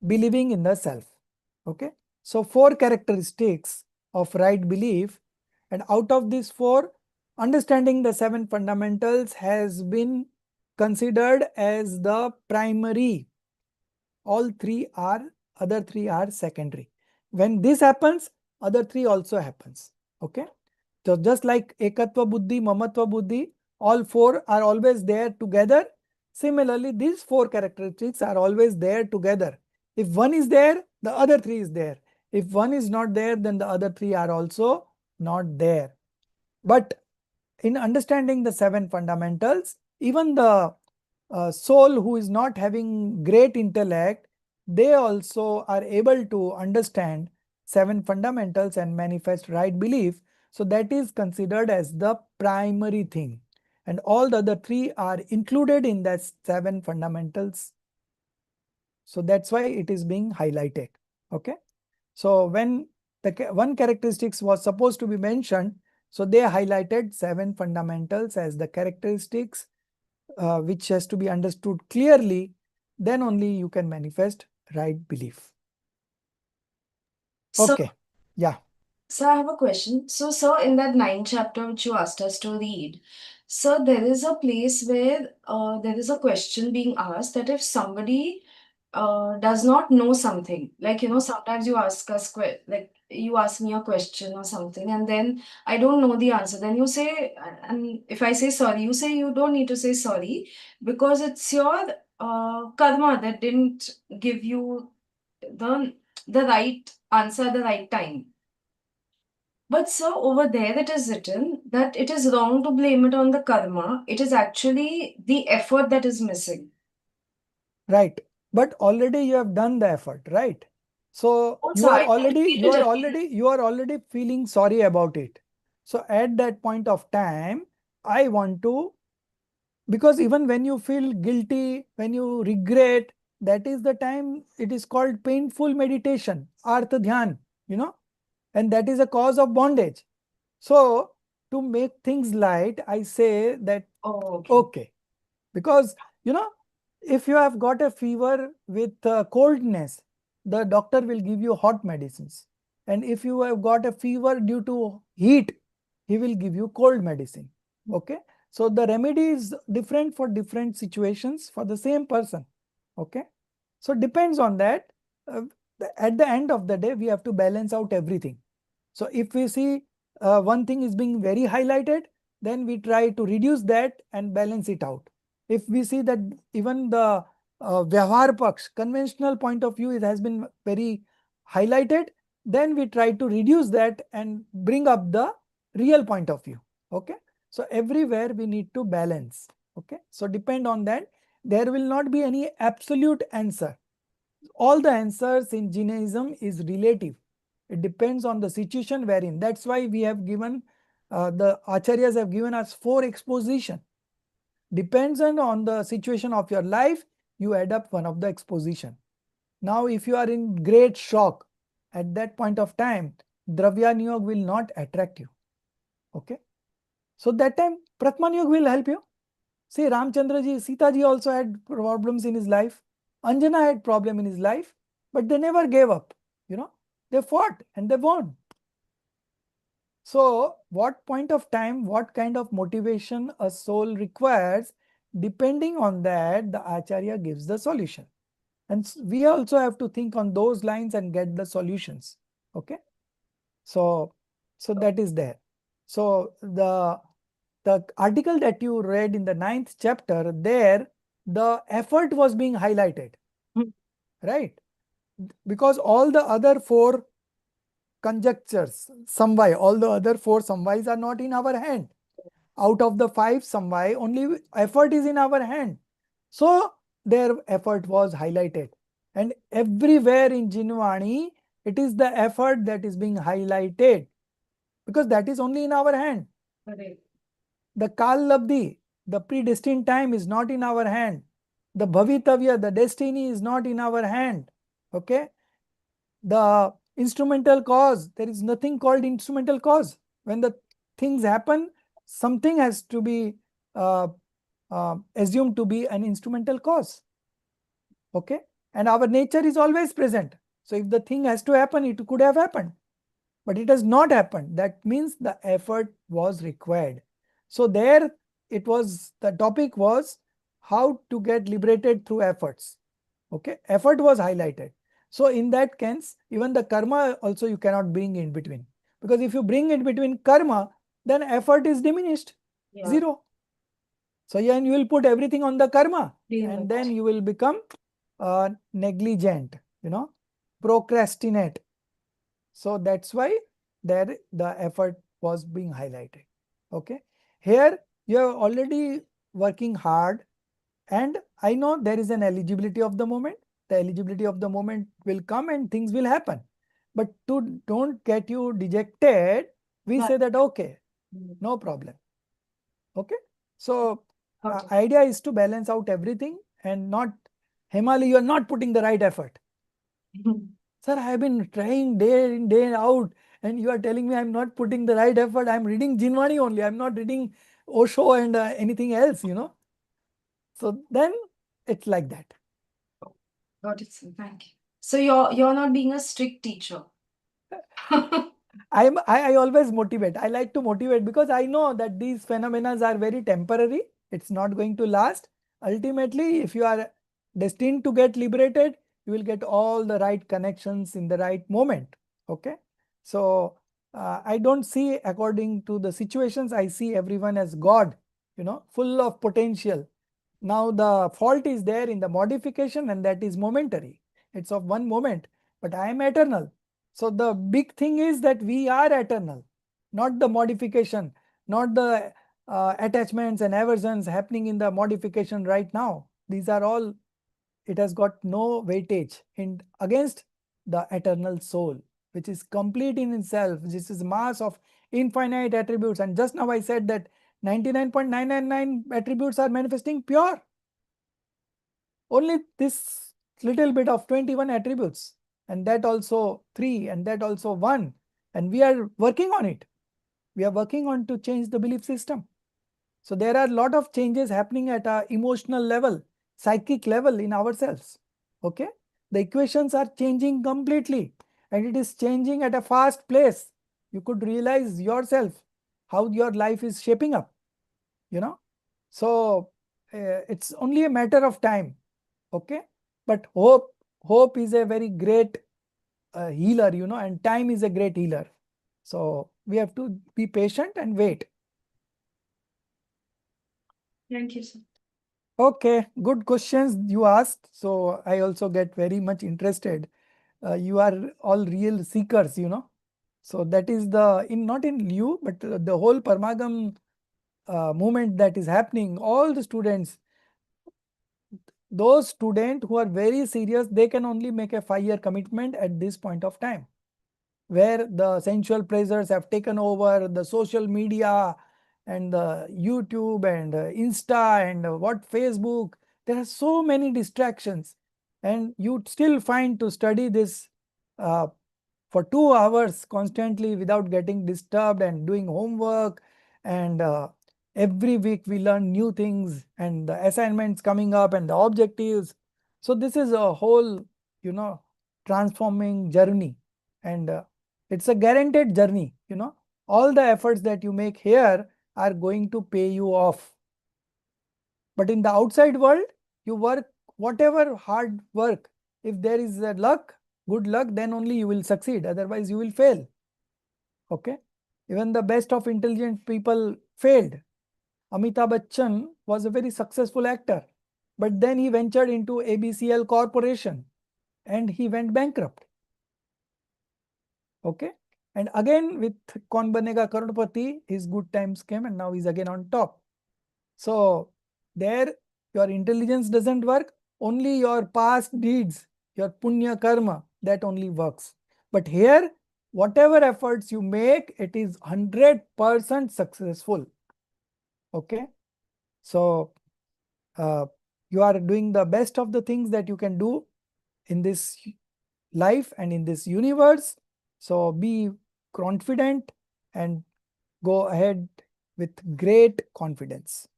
believing in the self. Okay. So 4 characteristics of right belief, and out of these 4, understanding the 7 fundamentals has been considered as the primary. All 3 are, other 3 are secondary. When this happens, other 3 also happens. Okay. So just like Ekatva Buddhi, Mamatva Buddhi, all 4 are always there together. Similarly, these 4 characteristics are always there together. If one is there, the other 3 is there. If one is not there, then the other 3 are also not there. But in understanding the 7 fundamentals, even the soul who is not having great intellect, they also are able to understand 7 fundamentals and manifest right belief. So that is considered as the primary thing. And all the other 3 are included in that 7 fundamentals. So that's why it is being highlighted. Okay. So when the one characteristics was supposed to be mentioned, so they highlighted 7 fundamentals as the characteristics which has to be understood clearly. Then only you can manifest right belief. Okay. Yeah. So I have a question. So, sir, in that 9th chapter which you asked us to read, sir, there is a place where there is a question being asked that if somebody does not know something, like, sometimes you ask us, like, you ask me a question or something, and then I don't know the answer. Then you say, and if I say sorry, you say you don't need to say sorry because it's your karma that didn't give you the right answer at the right time. But sir, over there it is written that it is wrong to blame it on the karma. It is actually the effort that is missing. Right. but already you have done the effort, right? So Also, you are I already feel it you are already feeling sorry about it. So at that point of time, I want to, because even when you feel guilty, when you regret, that is the time it is called painful meditation, artha dhyan, and that is a cause of bondage. So to make things light, I say that Oh, okay, because if you have got a fever with coldness, the doctor will give you hot medicines, and if you have got a fever due to heat, he will give you cold medicine. Okay, so the remedy is different for different situations for the same person. Okay, so depends on that. uh, at the end of the day, we have to balance out everything. So if we see one thing is being very highlighted, then we try to reduce that and balance it out. If we see that even the Vyavhar Paksh, conventional point of view, it has been very highlighted, then we try to reduce that and bring up the real point of view. Okay. So everywhere we need to balance. Okay. So depend on that. There will not be any absolute answer. All the answers in Jainism is relative. It depends on the situation wherein. That's why we have given, the Acharyas have given us 4 exposition. Depends on the situation of your life, you add up one of the exposition. Now, if you are in great shock, at that point of time, Dravya Niyog will not attract you. Okay. So that time, Pratman Yog will help you. See, Ramchandra ji, Sita ji also had problems in his life. Anjana had problem in his life, but they never gave up. They fought and they won. So, what point of time, what kind of motivation a soul requires, depending on that, the Acharya gives the solution. And we also have to think on those lines and get the solutions. Okay. So that is there. So the article that you read in the 9th chapter, there the effort was being highlighted, right? Because all the other 4 conjectures, samvai, all the other 4 samvais are not in our hand. Out of the 5 samvai, only effort is in our hand. So their effort was highlighted. And everywhere in Jinvani, it is the effort that is being highlighted, because that is only in our hand. Correct. The Kal Labdhi, the predestined time, is not in our hand. The Bhavitavya, the destiny, is not in our hand. Okay. The instrumental cause, there is nothing called instrumental cause. When the things happen, something has to be assumed to be an instrumental cause. Okay. And our nature is always present. So if the thing has to happen, it could have happened. But it has not happened. That means the effort was required. So there it was, the topic was how to get liberated through efforts. Okay. Effort was highlighted. So in that case, even the karma also you cannot bring in between. Because if you bring in between karma, then effort is diminished. Yeah. 0. So yeah, and you will put everything on the karma, Pretty and much. then you will become negligent, procrastinate. So that's why there the effort was being highlighted. Okay. Here you are already working hard, and I know there is an eligibility of the moment. The eligibility of the moment will come and things will happen. But to don't get you dejected, we Right. say that okay, no problem. Okay. So idea is to balance out everything and not, Himali, you are not putting the right effort. Sir, I have been trying day in, day out, and you are telling me I'm not putting the right effort. I'm reading Jinvani only. I'm not reading Osho and anything else, So then it's like that. Got it, sir. Thank you. So you're not being a strict teacher. I always motivate. I like to motivate because I know that these phenomena are very temporary. It's not going to last. Ultimately, if you are destined to get liberated, you will get all the right connections in the right moment. Okay. So I don't see according to the situations, I see everyone as God, full of potential. Now the fault is there in the modification, and that is momentary. It's of one moment, but I am eternal. So the big thing is that we are eternal, not the modification, not the attachments and aversions happening in the modification right now. These are all it has got no weightage against the eternal soul, which is complete in itself. This is mass of infinite attributes. And just now I said that 99.999 attributes are manifesting pure. Only this little bit of 21 attributes, and that also 3, and that also 1. And we are working on it. We are working on to change the belief system. So there are a lot of changes happening at a emotional level, psychic level in ourselves. Okay, the equations are changing completely, and it is changing at a fast pace. You could realize yourself how your life is shaping up, you know. So it's only a matter of time. Okay, but hope is a very great healer, you know, and time is a great healer. So we have to be patient and wait. Thank you, sir. Okay, good questions you asked. So I also get very much interested. You are all real seekers, you know. So that is not in you, but the whole Parmagam movement that is happening. All the students, those students who are very serious, they can only make a 5-year commitment at this point of time, where the sensual pleasures have taken over the social media and the YouTube and Insta and what Facebook. There are so many distractions, and you still find to study this uh, for 2 hours constantly without getting disturbed and doing homework, and every week we learn new things and the assignments coming up and the objectives. So this is a whole, you know, transforming journey, and it's a guaranteed journey, you know. All the efforts that you make here are going to pay you off. But in the outside world, you work whatever hard work. If there is a good luck, then only you will succeed. Otherwise, you will fail. Okay. Even the best of intelligent people failed. Amitabh Bachchan was a very successful actor, but then he ventured into ABCL Corporation and he went bankrupt. Okay. And again with Kaun Banega Crorepati, his good times came and now he's again on top. So there your intelligence doesn't work, only your past deeds, your punya karma, that only works. But here, whatever efforts you make, it is 100% successful. Okay. So you are doing the best of the things that you can do in this life and in this universe. So be confident and go ahead with great confidence.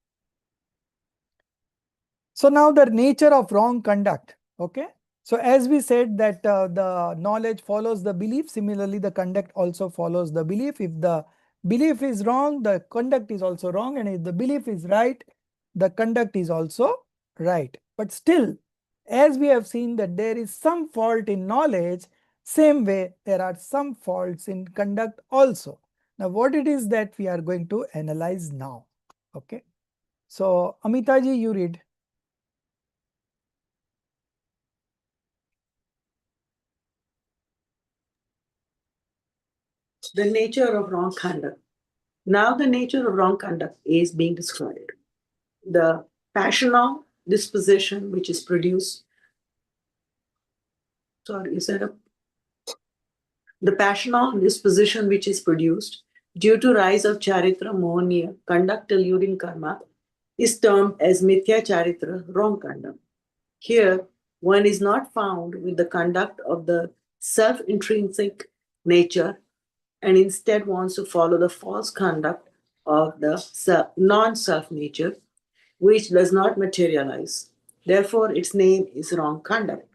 So now the nature of wrong conduct. Okay. So as we said that the knowledge follows the belief, similarly the conduct also follows the belief. If the belief is wrong, the conduct is also wrong, and if the belief is right, the conduct is also right. But still, as we have seen that there is some fault in knowledge, same way there are some faults in conduct also. Now what it is that we are going to analyze now. Okay. So Amitaji, you read. The nature of wrong conduct. Now the nature of wrong conduct is being described. The passional disposition which is produced. Sorry, is that a? The passional disposition which is produced due to rise of charitra mohaniya, conduct eluding karma, is termed as mithya charitra, wrong conduct. Here, one is not found with the conduct of the self-intrinsic nature and instead wants to follow the false conduct of the non-self nature, which does not materialize. Therefore, its name is wrong conduct.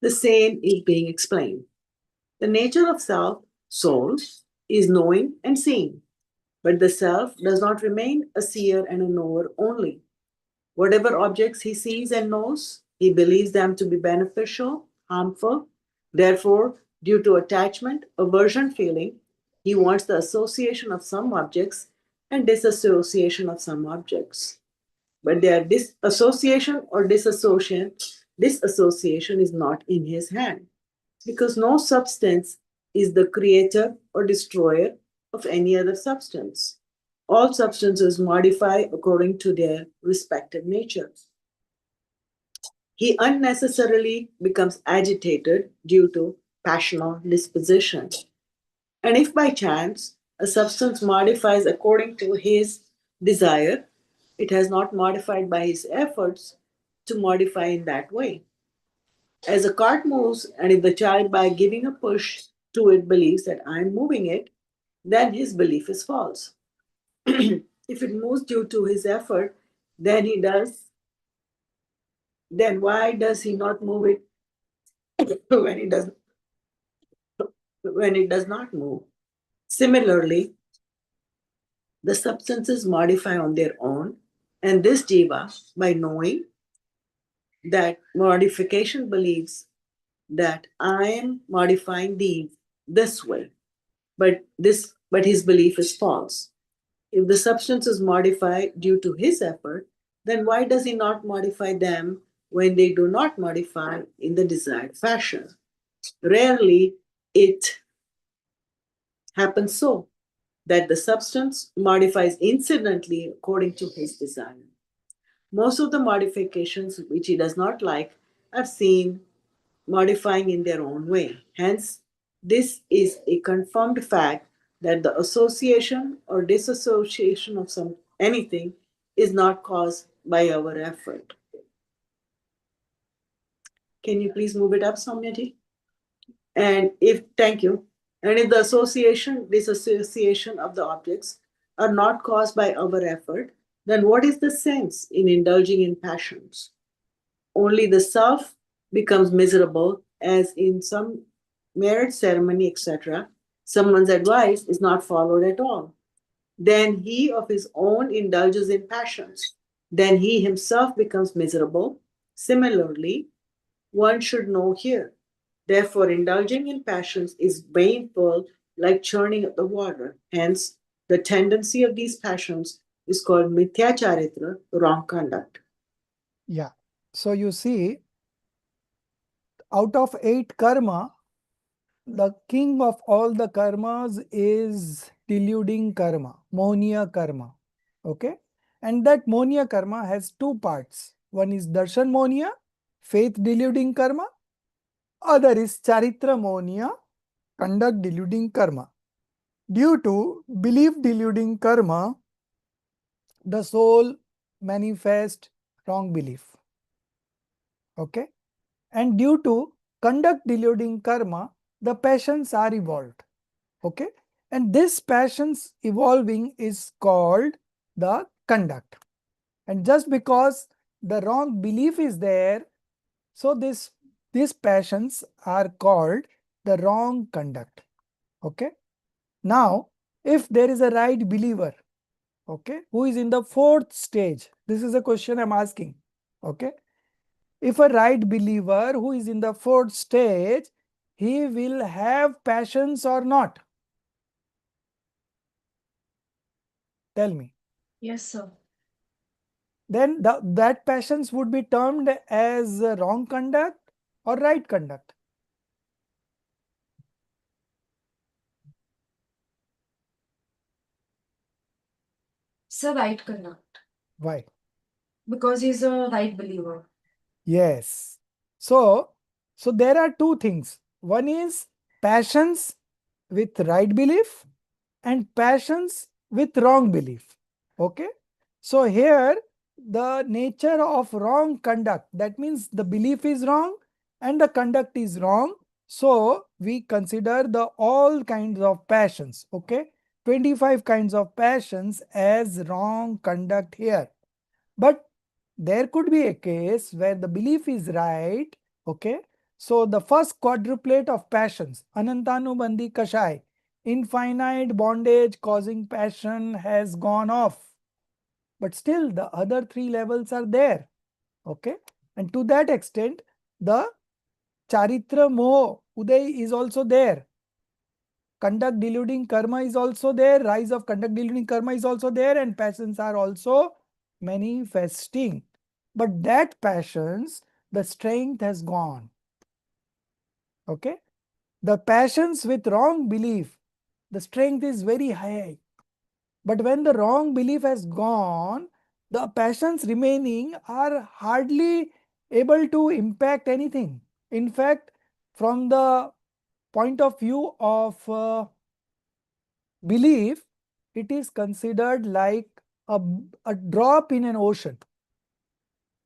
The same is being explained. The nature of self, soul, is knowing and seeing, but the self does not remain a seer and a knower only. Whatever objects he sees and knows, he believes them to be beneficial, harmful. Therefore, due to attachment, aversion feeling, he wants the association of some objects and disassociation of some objects. But their disassociation or disassociation is not in his hand, because no substance is the creator or destroyer of any other substance. All substances modify according to their respective natures. he unnecessarily becomes agitated due to passional disposition. And if by chance a substance modifies according to his desire, it has not modified by his efforts to modify in that way. As a cart moves, and if the child by giving a push to it believes that I'm moving it, then his belief is false. If it moves due to his effort, then he does, then why does he not move it when it does not move? Similarly, the substances modify on their own, and this jiva, by knowing that modification, believes that I am modifying these this way, but his belief is false. If the substance is modified due to his effort, then why does he not modify them when they do not modify in the desired fashion? Rarely it happens so that the substance modifies incidentally according to his desire. Most of the modifications which he does not like are seen modifying in their own way. Hence, this is a confirmed fact that the association or disassociation of anything is not caused by our effort. Can you please move it up, Samyati? Thank you. And if the disassociation of the objects are not caused by our effort, then what is the sense in indulging in passions? Only the self becomes miserable, as in some marriage ceremony, etc., someone's advice is not followed at all. Then he of his own indulges in passions. Then he himself becomes miserable. Similarly, one should know here. Therefore, indulging in passions is painful, like churning up the water. Hence, the tendency of these passions is called mithya charitra, wrong conduct. Yeah. So you see, out of 8 karma, the king of all the karmas is deluding karma, monia karma. Okay. And that monia karma has 2 parts. One is darshan monia, faith deluding karma. Other is charitra monia, conduct deluding karma. Due to belief deluding karma, the soul manifests wrong belief. Okay. And due to conduct deluding karma, the passions are evolved. Okay. And this passions evolving is called the conduct. And just because the wrong belief is there, so these passions are called the wrong conduct. Okay. Now, if there is a right believer, okay, who is in the 4th stage, this is a question I'm asking. Okay. If a right believer who is in the 4th stage, he will have passions or not? Tell me. Yes, sir. Then that passions would be termed as wrong conduct or right conduct? Sir, right conduct. Why? Because he's a right believer. Yes. So there are 2 things. One is passions with right belief and passions with wrong belief. Okay. So here the nature of wrong conduct, that means the belief is wrong and the conduct is wrong. So we consider the all kinds of passions, okay, 25 kinds of passions as wrong conduct here. But there could be a case where the belief is right, okay. So the first quadruplet of passions, Anantanubandhi Kashai, infinite bondage causing passion, has gone off. But still the other 3 levels are there. Okay. And to that extent, the charitra moh, uday is also there. Conduct deluding karma is also there. Rise of conduct deluding karma is also there. And passions are also manifesting. But that passions, the strength has gone. Okay. The passions with wrong belief, the strength is very high. But when the wrong belief has gone, the passions remaining are hardly able to impact anything. In fact, from the point of view of belief, it is considered like a drop in an ocean.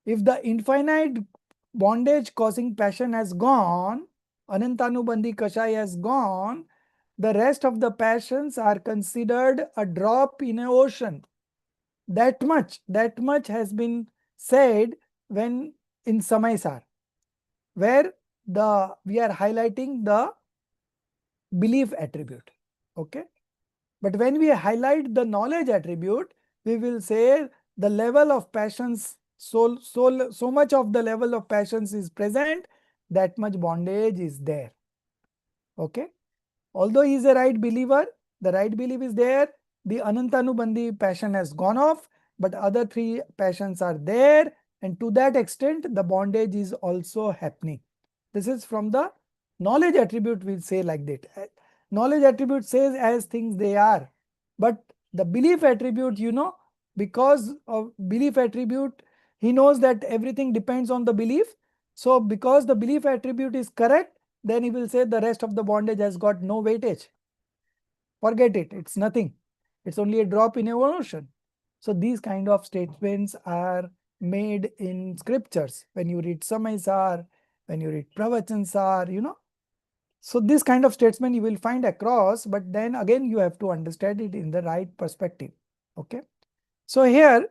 If the infinite bondage causing passion has gone, Anantanubandhi Kashai has gone, the rest of the passions are considered a drop in an ocean. That much has been said when in Samaisar, where we are highlighting the belief attribute. Okay. But when we highlight the knowledge attribute, we will say the level of passions, so much of the level of passions is present, that much bondage is there. Okay. Although he is a right believer, the right belief is there, the Anantanubandhi passion has gone off, but other three passions are there, and to that extent, the bondage is also happening. This is from the knowledge attribute, we'll say like that. Knowledge attribute says as things they are, but the belief attribute, because of belief attribute, he knows that everything depends on the belief. So because the belief attribute is correct, then he will say the rest of the bondage has got no weightage. Forget it, it's nothing. It's only a drop in an ocean. So these kind of statements are made in scriptures. When you read Samaisar, when you read Pravachan, So this kind of statement you will find across, but then again you have to understand it in the right perspective. Okay. So here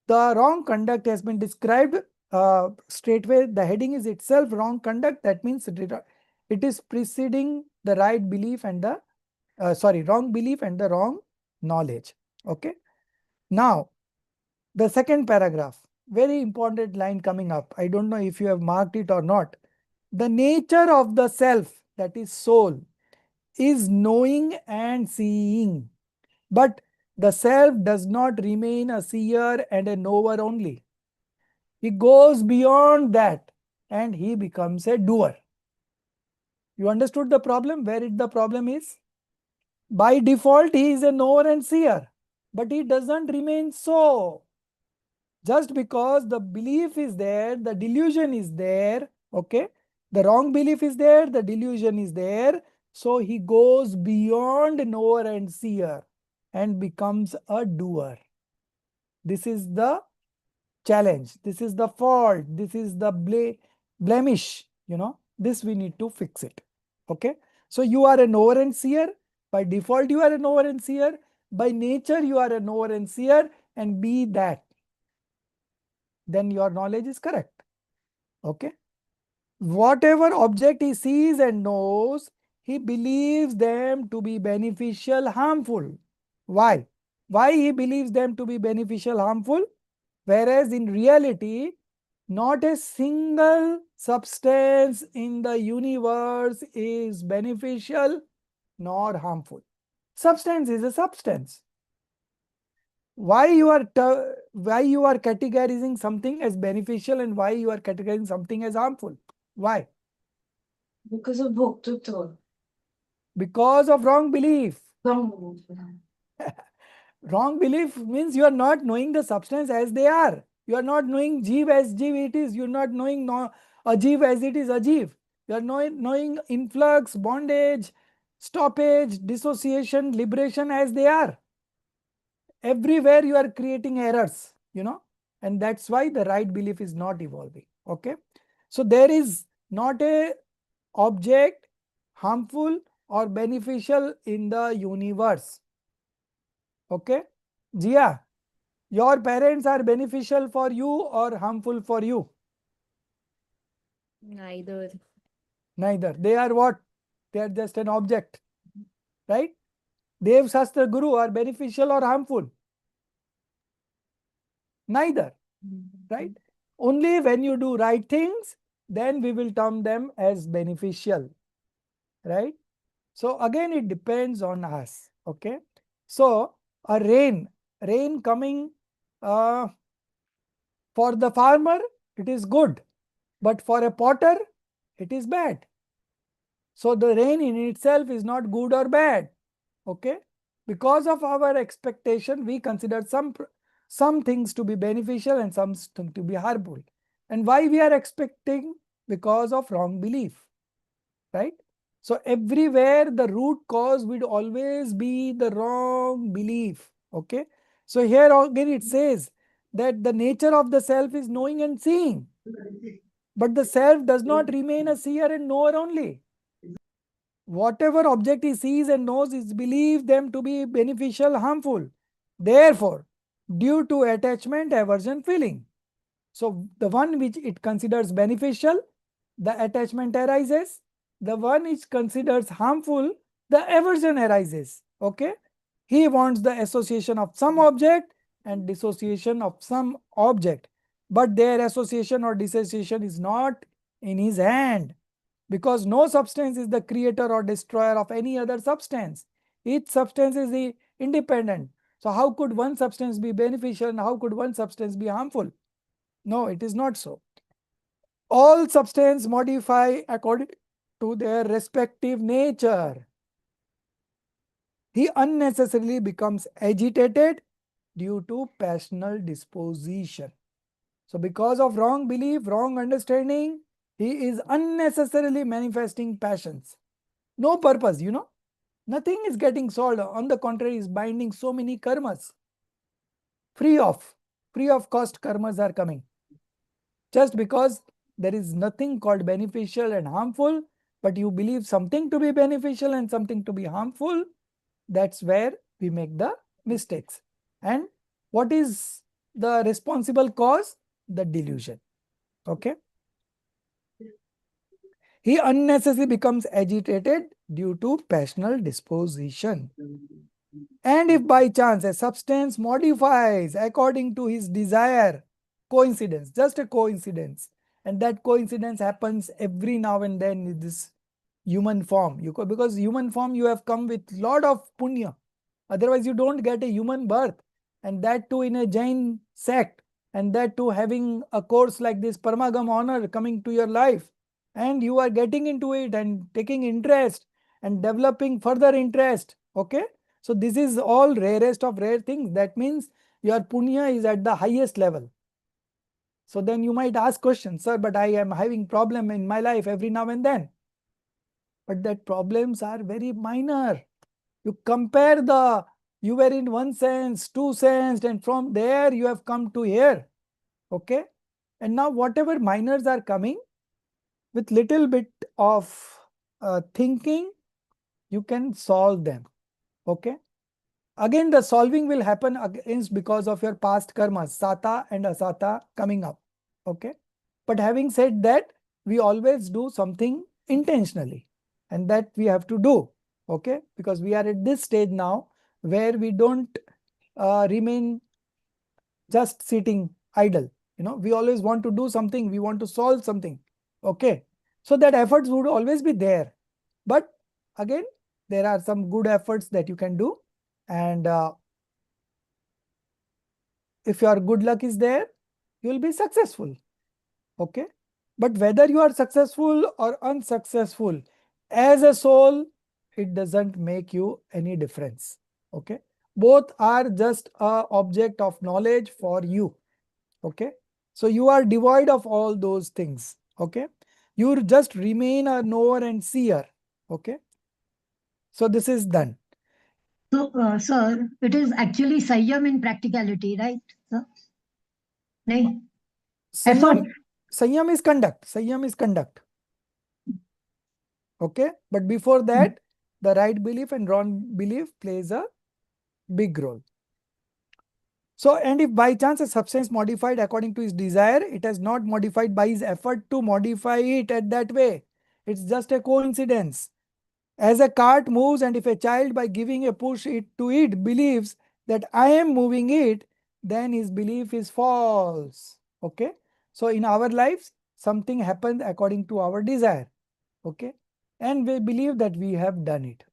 the wrong conduct has been described straightway. The heading is itself wrong conduct. That means it is preceding the right belief and the wrong belief and the wrong knowledge. Okay. Now, the second paragraph, very important line coming up. I don't know if you have marked it or not. The nature of the self, that is soul, is knowing and seeing. But the self does not remain a seer and a knower only. He goes beyond that and he becomes a doer. You understood the problem? Where the problem is? By default, he is a knower and seer, but he doesn't remain so. Just because the belief is there, the delusion is there, okay? The wrong belief is there, the delusion is there. So he goes beyond knower and seer and becomes a doer. This is the challenge. This is the fault. This is the blemish. This we need to fix it. Okay. So you are a knower and seer. By default, you are a knower and seer. By nature, you are a knower and seer, and be that. Then your knowledge is correct. Okay. Whatever object he sees and knows, he believes them to be beneficial, harmful. Why? Why he believes them to be beneficial, harmful? Whereas in reality, not a single substance in the universe is beneficial nor harmful. Substance is a substance. Why you are categorizing something as beneficial and why you are categorizing something as harmful? Why? Because of bhoktutva. Because of wrong belief. Wrong. Wrong belief means you are not knowing the substance as they are. You are not knowing Jeev as Jeev it is. You are not knowing Ajeev as it is Ajeev. You are knowing influx, bondage, stoppage, dissociation, liberation as they are. Everywhere you are creating errors, and that's why the right belief is not evolving. Okay. So there is not a object harmful or beneficial in the universe. Okay. Jia, your parents are beneficial for you or harmful for you? Neither. Neither. They are what? They are just an object. Right? Dev Shastra Guru are beneficial or harmful? Neither. Right? Only when you do right things, then we will term them as beneficial. Right? So again, it depends on us. Okay. So a rain coming for the farmer, it is good, but for a potter, it is bad. So the rain in itself is not good or bad. Okay. Because of our expectation, we consider some things to be beneficial and some to be harmful. And why we are expecting? Because of wrong belief, right? So everywhere the root cause would always be the wrong belief. Okay. So here again it says that the nature of the self is knowing and seeing. But the self does not remain a seer and knower only. Whatever object he sees and knows is believed them to be beneficial, harmful. Therefore, due to attachment, aversion, feeling. So the one which it considers beneficial, the attachment arises. The one which considers harmful, the aversion arises. Okay. He wants the association of some object and dissociation of some object. But their association or dissociation is not in his hand, because no substance is the creator or destroyer of any other substance. Each substance is independent. So how could one substance be beneficial and how could one substance be harmful? No, it is not so. All substance modify according to their respective nature. He unnecessarily becomes agitated due to passional disposition. So because of wrong belief, wrong understanding, he is unnecessarily manifesting passions. No purpose, nothing is getting solved. On the contrary, is binding so many karmas. Free of cost karmas are coming. Just because there is nothing called beneficial and harmful, but you believe something to be beneficial and something to be harmful, that's where we make the mistakes. And what is the responsible cause? The delusion. Okay. He unnecessarily becomes agitated due to passional disposition. And if by chance a substance modifies according to his desire, coincidence, just a coincidence, and that coincidence happens every now and then in this human form. Because human form you have come with lot of punya. Otherwise you don't get a human birth, and that too in a Jain sect, and that too having a course like this Paramagam honor coming to your life, and you are getting into it and taking interest and developing further interest. Okay. So this is all rarest of rare things. That means your punya is at the highest level. So then you might ask questions, sir, but I am having problem in my life every now and then. But that problems are very minor. You compare you were in 1 sense, 2 sense, and from there you have come to here. Okay. And now whatever minors are coming, with little bit of thinking, you can solve them. Okay. Again, the solving will happen against because of your past karmas, sata and asata coming up. Okay. But having said that, we always do something intentionally, and that we have to do. Okay. Because we are at this stage now where we don't remain just sitting idle. We always want to do something. We want to solve something. Okay. So that efforts would always be there. But again, there are some good efforts that you can do. And if your good luck is there, you will be successful. Okay. But whether you are successful or unsuccessful, as a soul, it doesn't make you any difference. Okay. Both are just an object of knowledge for you. Okay. So you are devoid of all those things. Okay. You just remain a knower and seer. Okay. So this is done. So, sir, it is actually Sayyam in practicality, right, sir? Nahi? Effort. Sanyam is conduct. Sanyam is conduct. Okay. But before that, the right belief and wrong belief plays a big role. So, and if by chance a substance modified according to his desire, it has not modified by his effort to modify it at that way. It's just a coincidence. As a cart moves, and if a child by giving a push to it believes that I am moving it, then his belief is false. Okay. So in our lives, something happened according to our desire. Okay. And we believe that we have done it.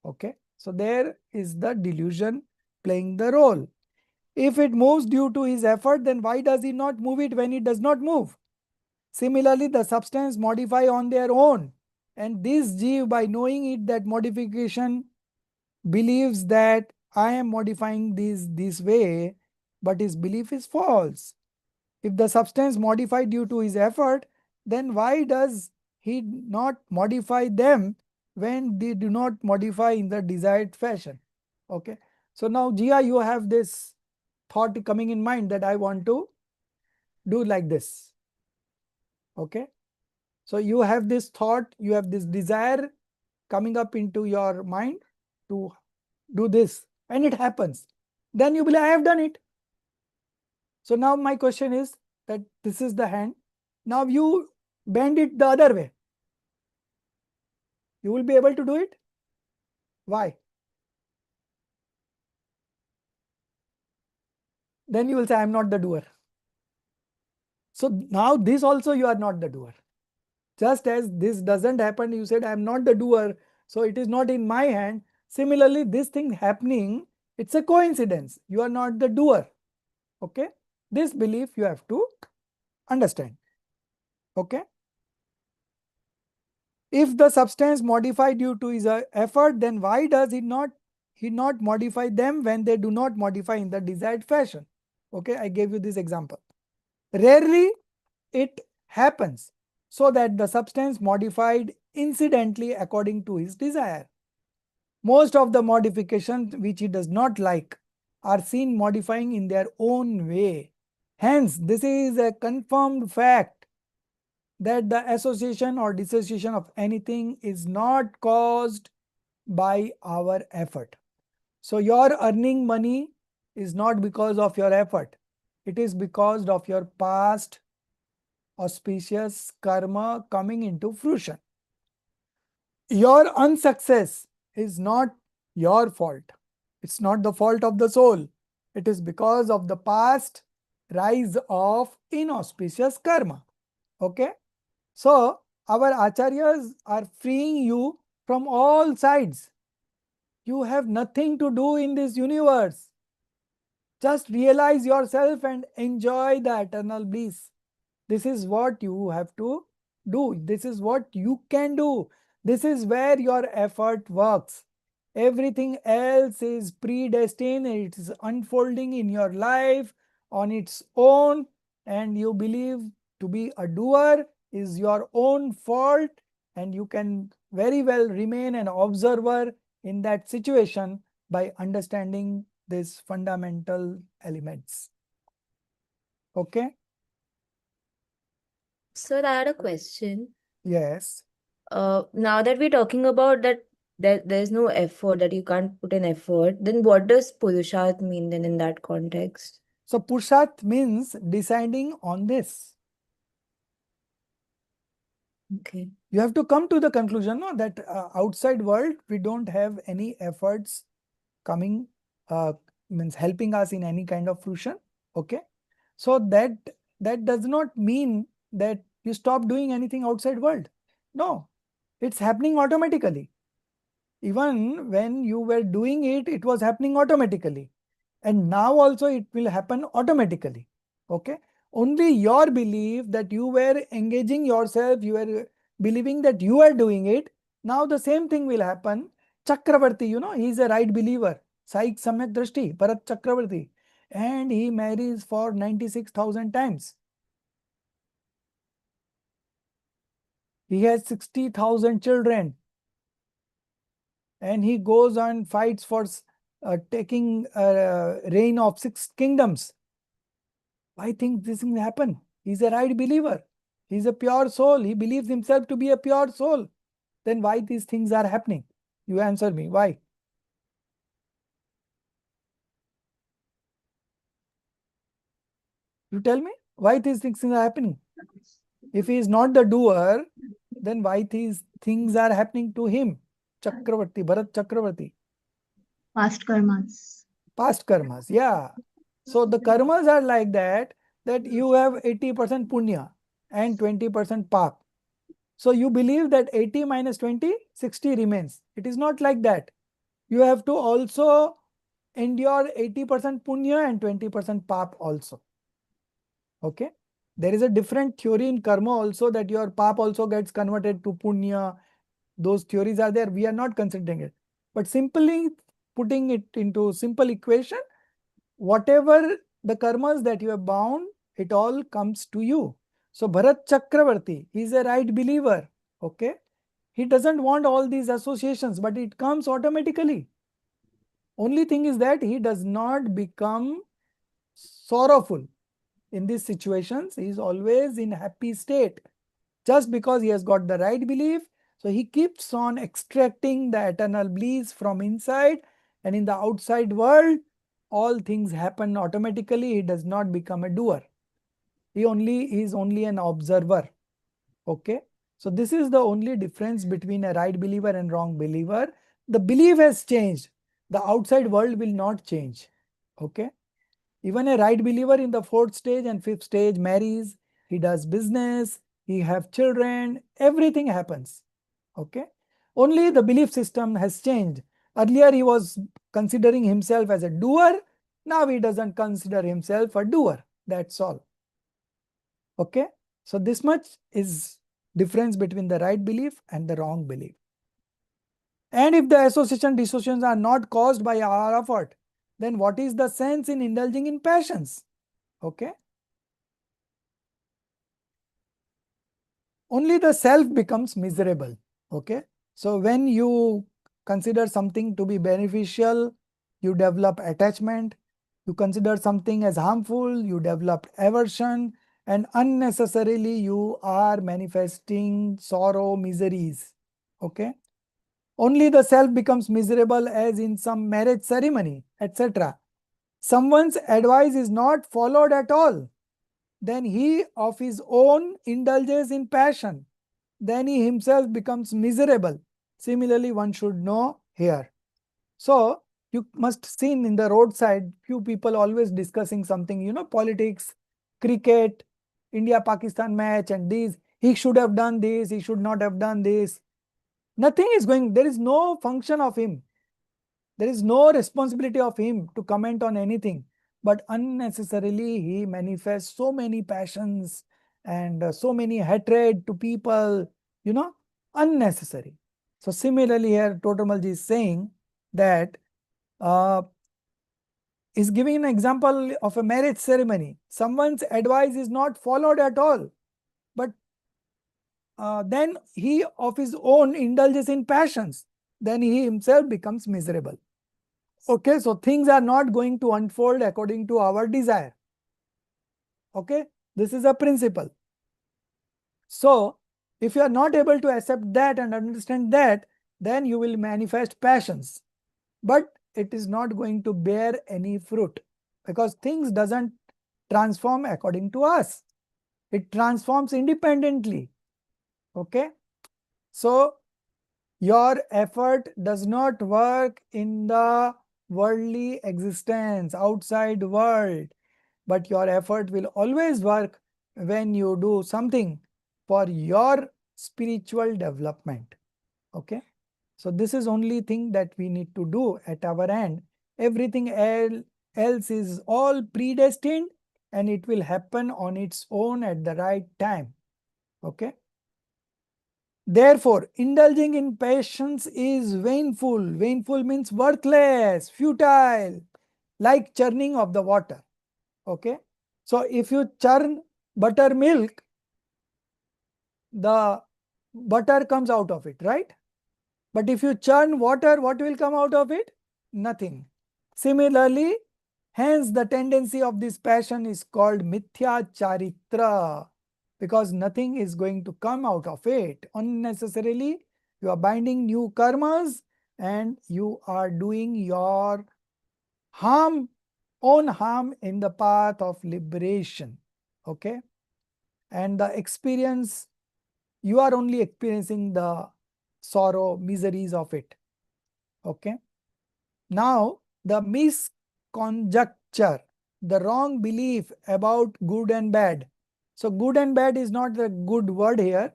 Okay. So there is the delusion playing the role. If it moves due to his effort, then why does he not move it when it does not move? Similarly, the substance modify on their own. And this Jeev, by knowing it, that modification, believes that I am modifying this way, but his belief is false. If the substance modified due to his effort, then why does he not modify them when they do not modify in the desired fashion? Okay. So now Jia, you have this thought coming in mind that I want to do like this. Okay. So you have this thought, you have this desire coming up into your mind to do this, and it happens. Then you believe, I have done it. So now my question is that this is the hand. Now you bend it the other way. You will be able to do it. Why? Then you will say, I am not the doer. So now this also you are not the doer. Just as this doesn't happen, you said, I am not the doer, so it is not in my hand. Similarly, this thing happening, it's a coincidence. You are not the doer. Okay. This belief you have to understand. Okay. If the substance modified due to his effort, then why does he not modify them when they do not modify in the desired fashion? Okay, I gave you this example. Rarely it happens so that the substance modified incidentally according to his desire. Most of the modifications which he does not like are seen modifying in their own way. Hence, this is a confirmed fact that the association or dissociation of anything is not caused by our effort. So your earning money is not because of your effort. It is because of your past auspicious karma coming into fruition. Your unsuccess is not your fault. It's not the fault of the soul. It is because of the past rise of inauspicious karma. Okay. So our acharyas are freeing you from all sides. You have nothing to do in this universe. Just realize yourself and enjoy the eternal bliss. This is what you have to do. This is what you can do. This is where your effort works. Everything else is predestined. It is unfolding in your life on its own, and you believe to be a doer is your own fault, and you can very well remain an observer in that situation by understanding these fundamental elements. Okay? Sir, I had a question. Yes. Now that we're talking about that there's no effort, that you can't put in effort, then what does Purusharth mean then in that context? So Purusharth means deciding on this. Okay. You have to come to the conclusion, no, that outside world we don't have any efforts coming, means helping us in any kind of fruition. Okay. So that does not mean that you stop doing anything outside world. No, it's happening automatically. Even when you were doing it, it was happening automatically. And now also it will happen automatically. Okay. Only your belief that you were engaging yourself, you were believing that you are doing it. Now the same thing will happen. Chakravarti, you know, he is a right believer. Saik Samyak Drashti, Bharat Chakravarti. And he marries for 96,000 times. He has 60,000 children. And he goes and fights for taking reign of 6 kingdoms. I think this will happen. He's a right believer. He's a pure soul. He believes himself to be a pure soul. Then why these things are happening? You answer me. Why? You tell me why these things are happening. If he is not the doer, then why these things are happening to him? Chakravarti, Bharat Chakravarti. Past karmas. Past karmas, yeah. So the karmas are like that you have 80% punya and 20% pap. So you believe that 80 minus 20, 60 remains. It is not like that. You have to also endure 80% punya and 20% pap also. Okay. There is a different theory in karma also, that your pap also gets converted to punya. Those theories are there. We are not considering it. But simply putting it into simple equation, whatever the karmas that you have bound, it all comes to you. So Bharat Chakravarti, he is a right believer. Okay. He doesn't want all these associations, but it comes automatically. Only thing is that he does not become sorrowful in these situations. He is always in happy state just because he has got the right belief. So he keeps on extracting the eternal bliss from inside, and in the outside world all things happen automatically. He does not become a doer. He is only an observer. Okay. So this is the only difference between a right believer and wrong believer. The belief has changed. The outside world will not change. Okay. Even a right believer in the 4th stage and 5th stage marries, he does business, he have children, everything happens. Okay. Only the belief system has changed. Earlier he was considering himself as a doer. Now he doesn't consider himself a doer. That's all. Okay. So this much is difference between the right belief and the wrong belief. And if the association dissociations are not caused by our effort, then what is the sense in indulging in passions? Okay. Only the self becomes miserable. Okay. So when you consider something to be beneficial, you develop attachment. You consider something as harmful, you develop aversion, and unnecessarily you are manifesting sorrow, miseries. Okay. Only the self becomes miserable as in some marriage ceremony, etc. Someone's advice is not followed at all. Then he of his own indulges in passion. Then he himself becomes miserable. Similarly, one should know here. So, you must see in the roadside, few people always discussing something, politics, cricket, India-Pakistan match and these. He should have done this, he should not have done this. Nothing is going, there is no function of him. There is no responsibility of him to comment on anything. But unnecessarily, he manifests so many passions and so many hatred to people, unnecessary. So similarly here, Totamalji is saying that is giving an example of a marriage ceremony. Someone's advice is not followed at all, but then he of his own indulges in passions. Then he himself becomes miserable. Okay, so things are not going to unfold according to our desire. Okay, this is a principle. So, if you are not able to accept that and understand that, then you will manifest passions. But it is not going to bear any fruit because things doesn't transform according to us. It transforms independently. Okay. So, your effort does not work in the worldly existence, outside world, but your effort will always work when you do something for your spiritual development. Okay. So this is only thing that we need to do at our end. Everything else is all predestined and it will happen on its own at the right time. Okay. Therefore, indulging in passions is vainful. Vainful means worthless, futile, like churning of the water. Okay. So if you churn buttermilk, the butter comes out of it, right? But if you churn water, what will come out of it? Nothing. Similarly, hence the tendency of this passion is called mithya charitra, because nothing is going to come out of it. Unnecessarily, you are binding new karmas and you are doing your own harm in the path of liberation. Okay. And the experience, you are only experiencing the sorrow, miseries of it. Okay. Now, the misconjecture, the wrong belief about good and bad. So, good and bad is not the good word here.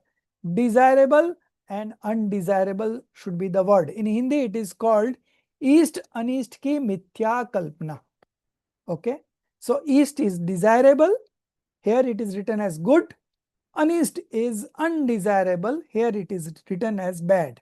Desirable and undesirable should be the word. In Hindi, it is called East Anist ki Mithya Kalpana. Okay. So, East is desirable. Here it is written as good. Anist is undesirable. Here it is written as bad.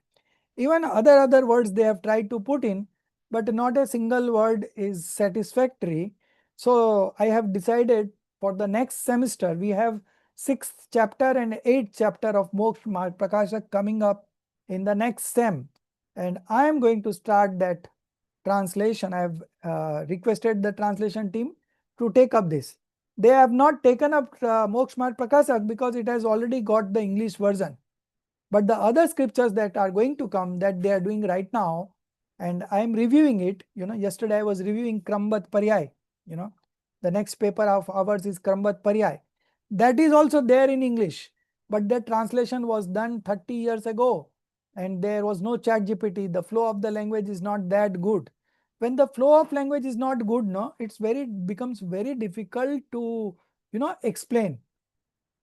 Even other words they have tried to put in, but not a single word is satisfactory. So I have decided for the next semester, we have 6th chapter and 8th chapter of Moksha Marg Prakashak coming up in the next sem. And I am going to start that translation. I have requested the translation team to take up this. They have not taken up Moksha Marg Prakashak because it has already got the English version. But the other scriptures that are going to come, that they are doing right now, and I am reviewing it. Yesterday I was reviewing Krambat Paryay. The next paper of ours is Krambat Paryay. That is also there in English, but the translation was done 30 years ago, and there was no chat GPT. The flow of the language is not that good. When the flow of language is not good, no, becomes very difficult to explain.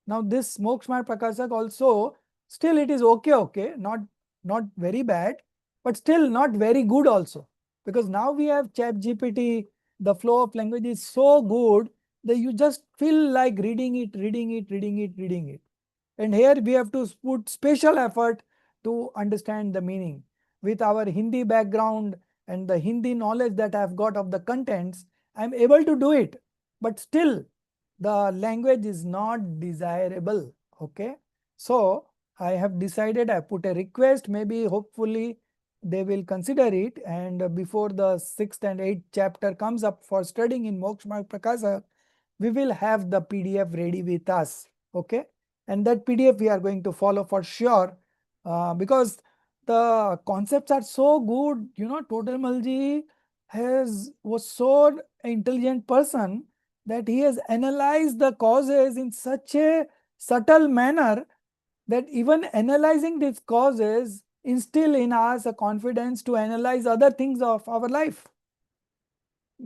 Now this Moksha Marg Prakashak also, still it is okay, not very bad, but still not very good also. Because now we have chat GPT, the flow of language is so good that you just feel like reading it. And here we have to put special effort to understand the meaning. With our Hindi background and the Hindi knowledge that I have got of the contents, I am able to do it. But still, the language is not desirable. Okay. So I have decided, I put a request, maybe hopefully they will consider it, and before the 6th and 8th chapter comes up for studying in Moksha Marg Prakashak, we will have the PDF ready with us. Okay. And that PDF we are going to follow for sure, because the concepts are so good. Todarmalji was so intelligent person that he has analyzed the causes in such a subtle manner that even analyzing these causes instill in us a confidence to analyze other things of our life.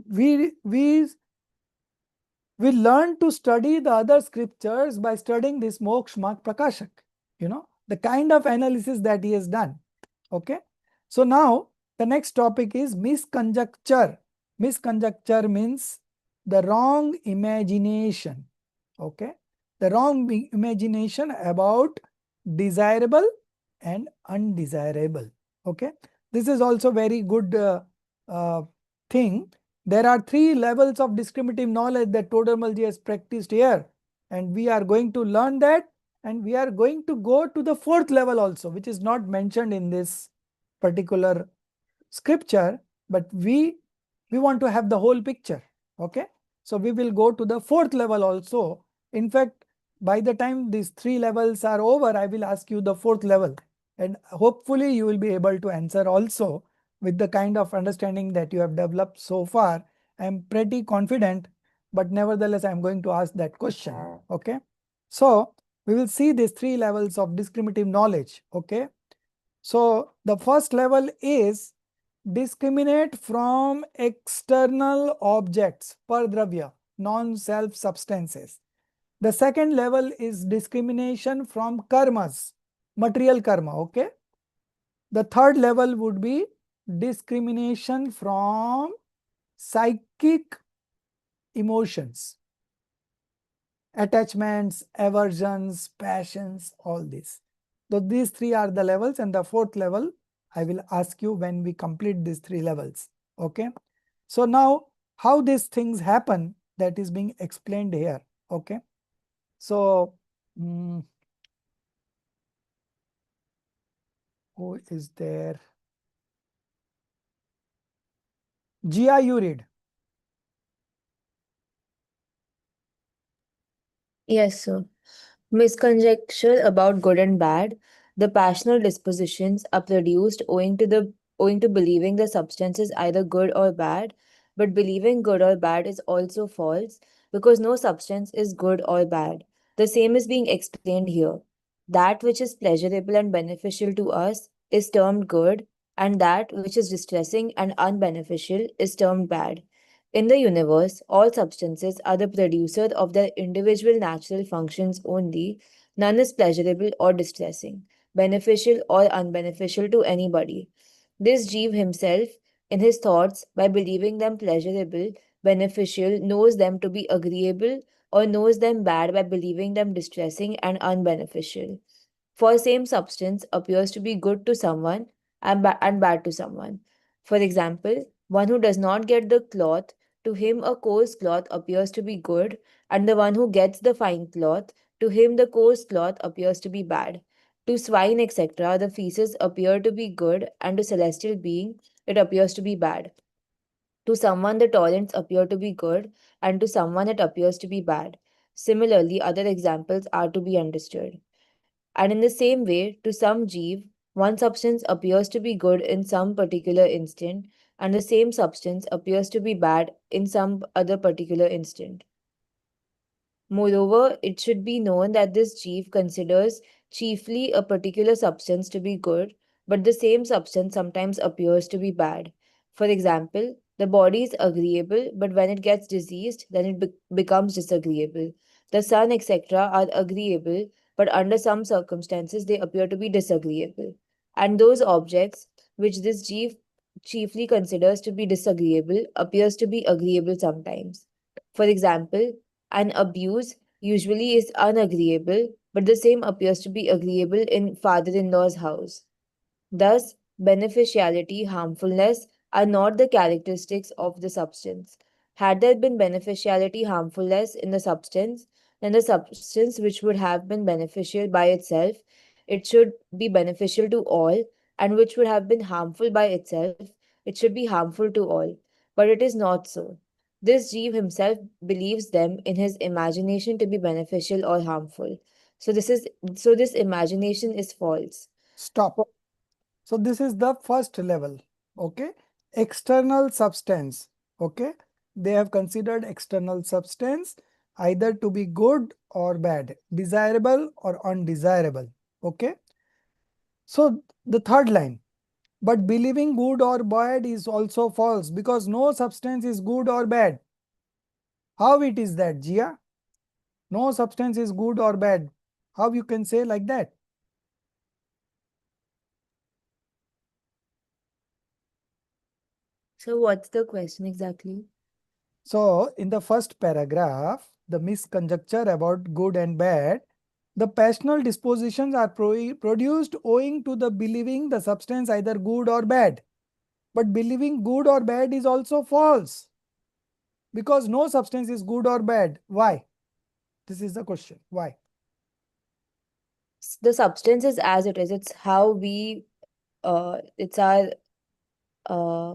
We learn to study the other scriptures by studying this Moksha Marg Prakashak, the kind of analysis that he has done. Okay. So now the next topic is misconjecture. Misconjecture means the wrong imagination. Okay. The wrong imagination about desirable and undesirable. Okay. This is also very good thing. There are 3 levels of discriminative knowledge that Todarmalji has practiced here, and we are going to learn that, and we are going to go to the 4th level also, which is not mentioned in this particular scripture, but we want to have the whole picture. Okay. So we will go to the 4th level also. In fact, by the time these 3 levels are over, I will ask you the 4th level, and hopefully you will be able to answer also with the kind of understanding that you have developed so far. I am pretty confident, but nevertheless I am going to ask that question. Okay. So we will see these 3 levels of discriminative knowledge. Okay. So the first level is discriminate from external objects, pardravya, non-self substances. The second level is discrimination from karmas, material karma. Okay. The third level would be discrimination from psychic emotions, attachments, aversions, passions, all this. So these 3 are the levels, and the 4th level I will ask you when we complete these 3 levels. Okay. So now how these things happen, that is being explained here. Okay. So who is there? Gia, you read. Yes, sir. Misconjecture about good and bad. The passional dispositions are produced owing to believing the substance is either good or bad, but believing good or bad is also false because no substance is good or bad. The same is being explained here. That which is pleasurable and beneficial to us is termed good, and that which is distressing and unbeneficial is termed bad. In the universe, all substances are the producer of their individual natural functions only. None is pleasurable or distressing, beneficial or unbeneficial to anybody. This Jeev himself, in his thoughts, by believing them pleasurable, beneficial, knows them to be agreeable, or knows them bad by believing them distressing and unbeneficial. For same substance appears to be good to someone and bad to someone. For example, one who does not get the cloth to him a coarse cloth appears to be good, and the one who gets the fine cloth, to him the coarse cloth appears to be bad. To swine, etc., the feces appear to be good, and to celestial being it appears to be bad. To someone the torrents appear to be good, and to someone it appears to be bad. Similarly, other examples are to be understood. And in the same way, to some jeev, one substance appears to be good in some particular instant, and the same substance appears to be bad in some other particular instant. Moreover, it should be known that this jeev considers chiefly a particular substance to be good, but the same substance sometimes appears to be bad. For example, the body is agreeable, but when it gets diseased, then it becomes disagreeable. The sun, etc., are agreeable, but under some circumstances they appear to be disagreeable. And those objects which this jeev chiefly considers to be disagreeable appears to be agreeable sometimes. For example, an abuse usually is unagreeable, but the same appears to be agreeable in father-in-law's house. Thus, beneficiality, harmfulness are not the characteristics of the substance. Had there been beneficiality, harmfulness in the substance, then the substance which would have been beneficial by itself, it should be beneficial to all, and which would have been harmful by itself, it should be harmful to all. But it is not so. This Jeev himself believes them in his imagination to be beneficial or harmful. So this imagination is false. Stop. So this is the first level. Okay. External substance. Okay. They have considered external substance either to be good or bad, desirable or undesirable. Okay. So the third line, but believing good or bad is also false because no substance is good or bad. How it is that, Jia? No substance is good or bad. How you can say like that? So what's the question exactly? So in the first paragraph, the misconjecture about good and bad, the passional dispositions are produced owing to the believing the substance either good or bad. But believing good or bad is also false because no substance is good or bad. Why? This is the question. Why? The substance is as it is. It's how we, it's our uh,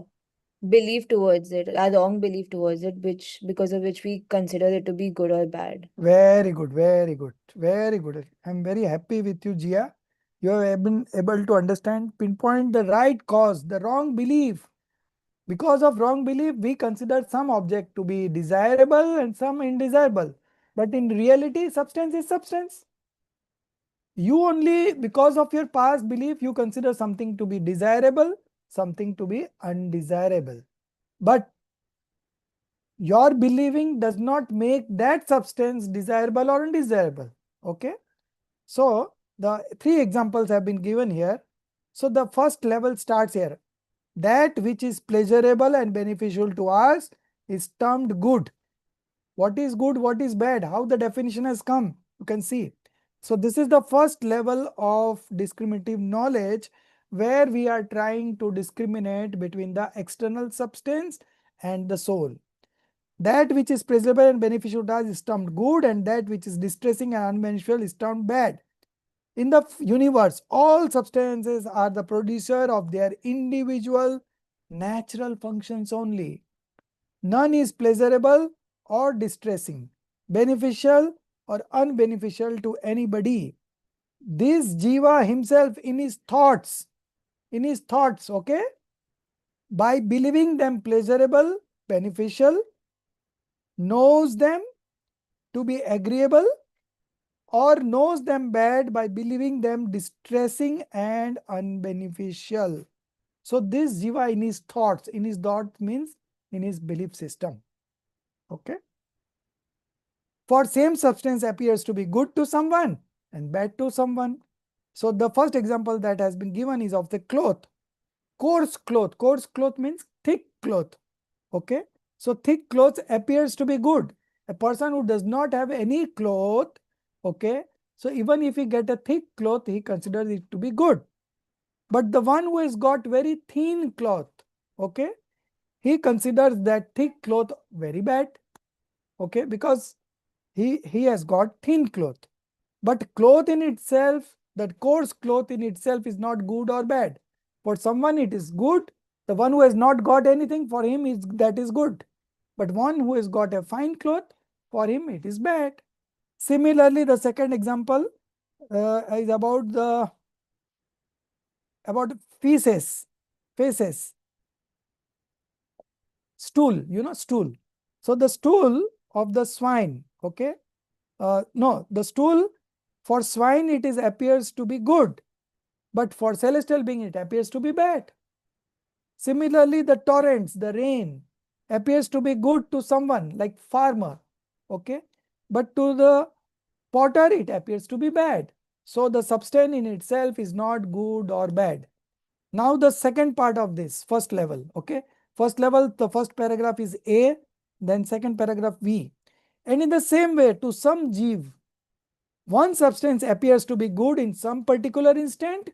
belief towards it, our wrong belief towards it, which because of which we consider it to be good or bad. Very good, very good, very good. I'm very happy with you, Jia. You have been able to understand, pinpoint the right cause, the wrong belief. Because of wrong belief, we consider some object to be desirable and some undesirable. But in reality, substance is substance. You only, because of your past belief, you consider something to be desirable, something to be undesirable. But your believing does not make that substance desirable or undesirable. Okay. So the three examples have been given here. So the first level starts here. That which is pleasurable and beneficial to us is termed good. What is good? What is bad? How the definition has come? You can see. So this is the first level of discriminative knowledge where we are trying to discriminate between the external substance and the soul. That which is pleasurable and beneficial to us is termed good, and that which is distressing and unbeneficial is termed bad. In the universe, all substances are the producer of their individual natural functions only. None is pleasurable or distressing, beneficial or unbeneficial to anybody. This Jiva himself in his thoughts, okay, by believing them pleasurable, beneficial, knows them to be agreeable or knows them bad by believing them distressing and unbeneficial. So this Jiva in his thoughts means in his belief system. Okay. For same substance appears to be good to someone and bad to someone. So the first example that has been given is of the cloth. Coarse cloth. Coarse cloth means thick cloth. Okay. So thick cloth appears to be good. A person who does not have any cloth, okay, so even if he get a thick cloth, he considers it to be good. But the one who has got very thin cloth, okay, he considers that thick cloth very bad, okay, because he has got thin cloth. But cloth in itself, that coarse cloth in itself is not good or bad. For someone it is good. The one who has not got anything, for him that is good. But one who has got a fine cloth, for him it is bad. Similarly, the second example is about feces, stool, stool. So the stool of the swine, okay, no, the stool for swine appears to be good, but for celestial being it appears to be bad. Similarly, the torrents, the rain appears to be good to someone like farmer, okay, but to the potter it appears to be bad. So the substance in itself is not good or bad. Now the second part of this first level, okay, first level, the first paragraph is A, then second paragraph B. And in the same way, to some jeev, one substance appears to be good in some particular instant,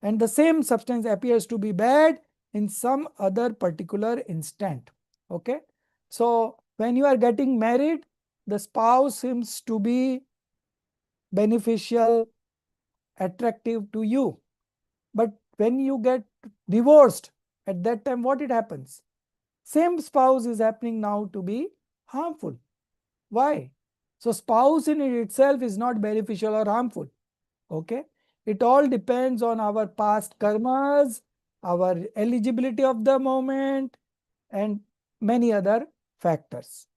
and the same substance appears to be bad in some other particular instant. Okay. So when you are getting married, the spouse seems to be beneficial, attractive to you. But when you get divorced, at that time, what it happens? Same spouse is happening now to be harmful. Why? So spouse in itself is not beneficial or harmful. Okay. It all depends on our past karmas, our eligibility of the moment, and many other factors.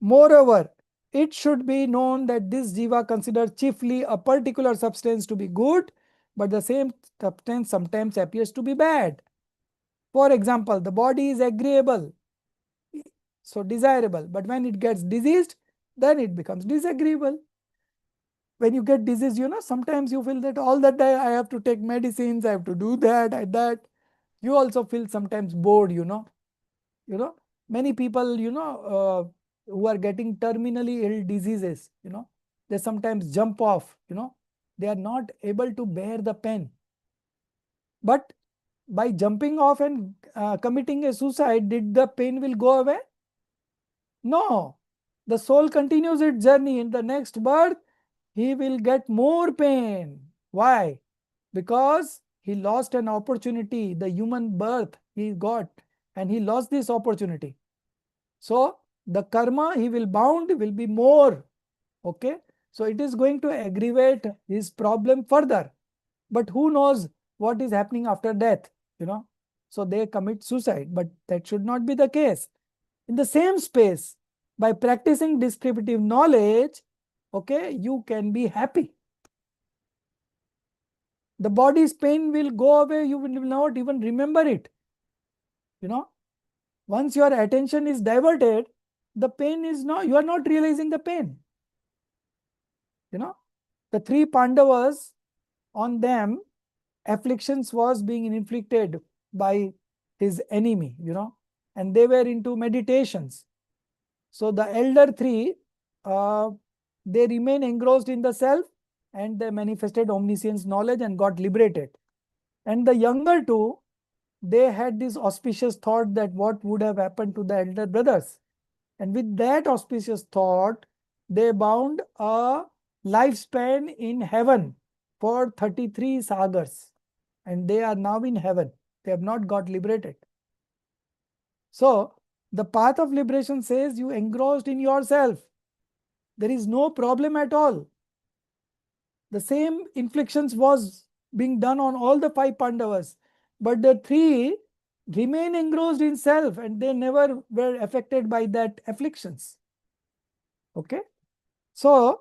Moreover, it should be known that this jiva considers chiefly a particular substance to be good, but the same substance sometimes appears to be bad. For example, the body is agreeable, so desirable, but when it gets diseased, then it becomes disagreeable. When you get disease, sometimes you feel that all that day I have to take medicines, I have to do that and that. You also feel sometimes bored, many people, who are getting terminally ill diseases, they sometimes jump off, they are not able to bear the pain. But by jumping off and committing a suicide, did the pain will go away? No. The soul continues its journey. In the next birth, he will get more pain. Why? Because he lost an opportunity, the human birth he got, and he lost this opportunity. So the karma he will bound will be more. Okay. So it is going to aggravate his problem further. But who knows what is happening after death, So they commit suicide, but that should not be the case. In the same space, by practicing descriptive knowledge, okay, you can be happy. The body's pain will go away, you will not even remember it. Once your attention is diverted, the pain is not, you are not realizing the pain. The three Pandavas, on them, afflictions was being inflicted by his enemy, and they were into meditations. So the elder three, they remain engrossed in the self and they manifested omniscience knowledge and got liberated. And the younger two, they had this auspicious thought that what would have happened to the elder brothers. And with that auspicious thought, they bound a lifespan in heaven for 33 sagas. And they are now in heaven. They have not got liberated. So, the path of liberation says you engrossed in yourself. There is no problem at all. The same inflictions was being done on all the five Pandavas. But the three remain engrossed in self and they never were affected by that afflictions. Okay. So,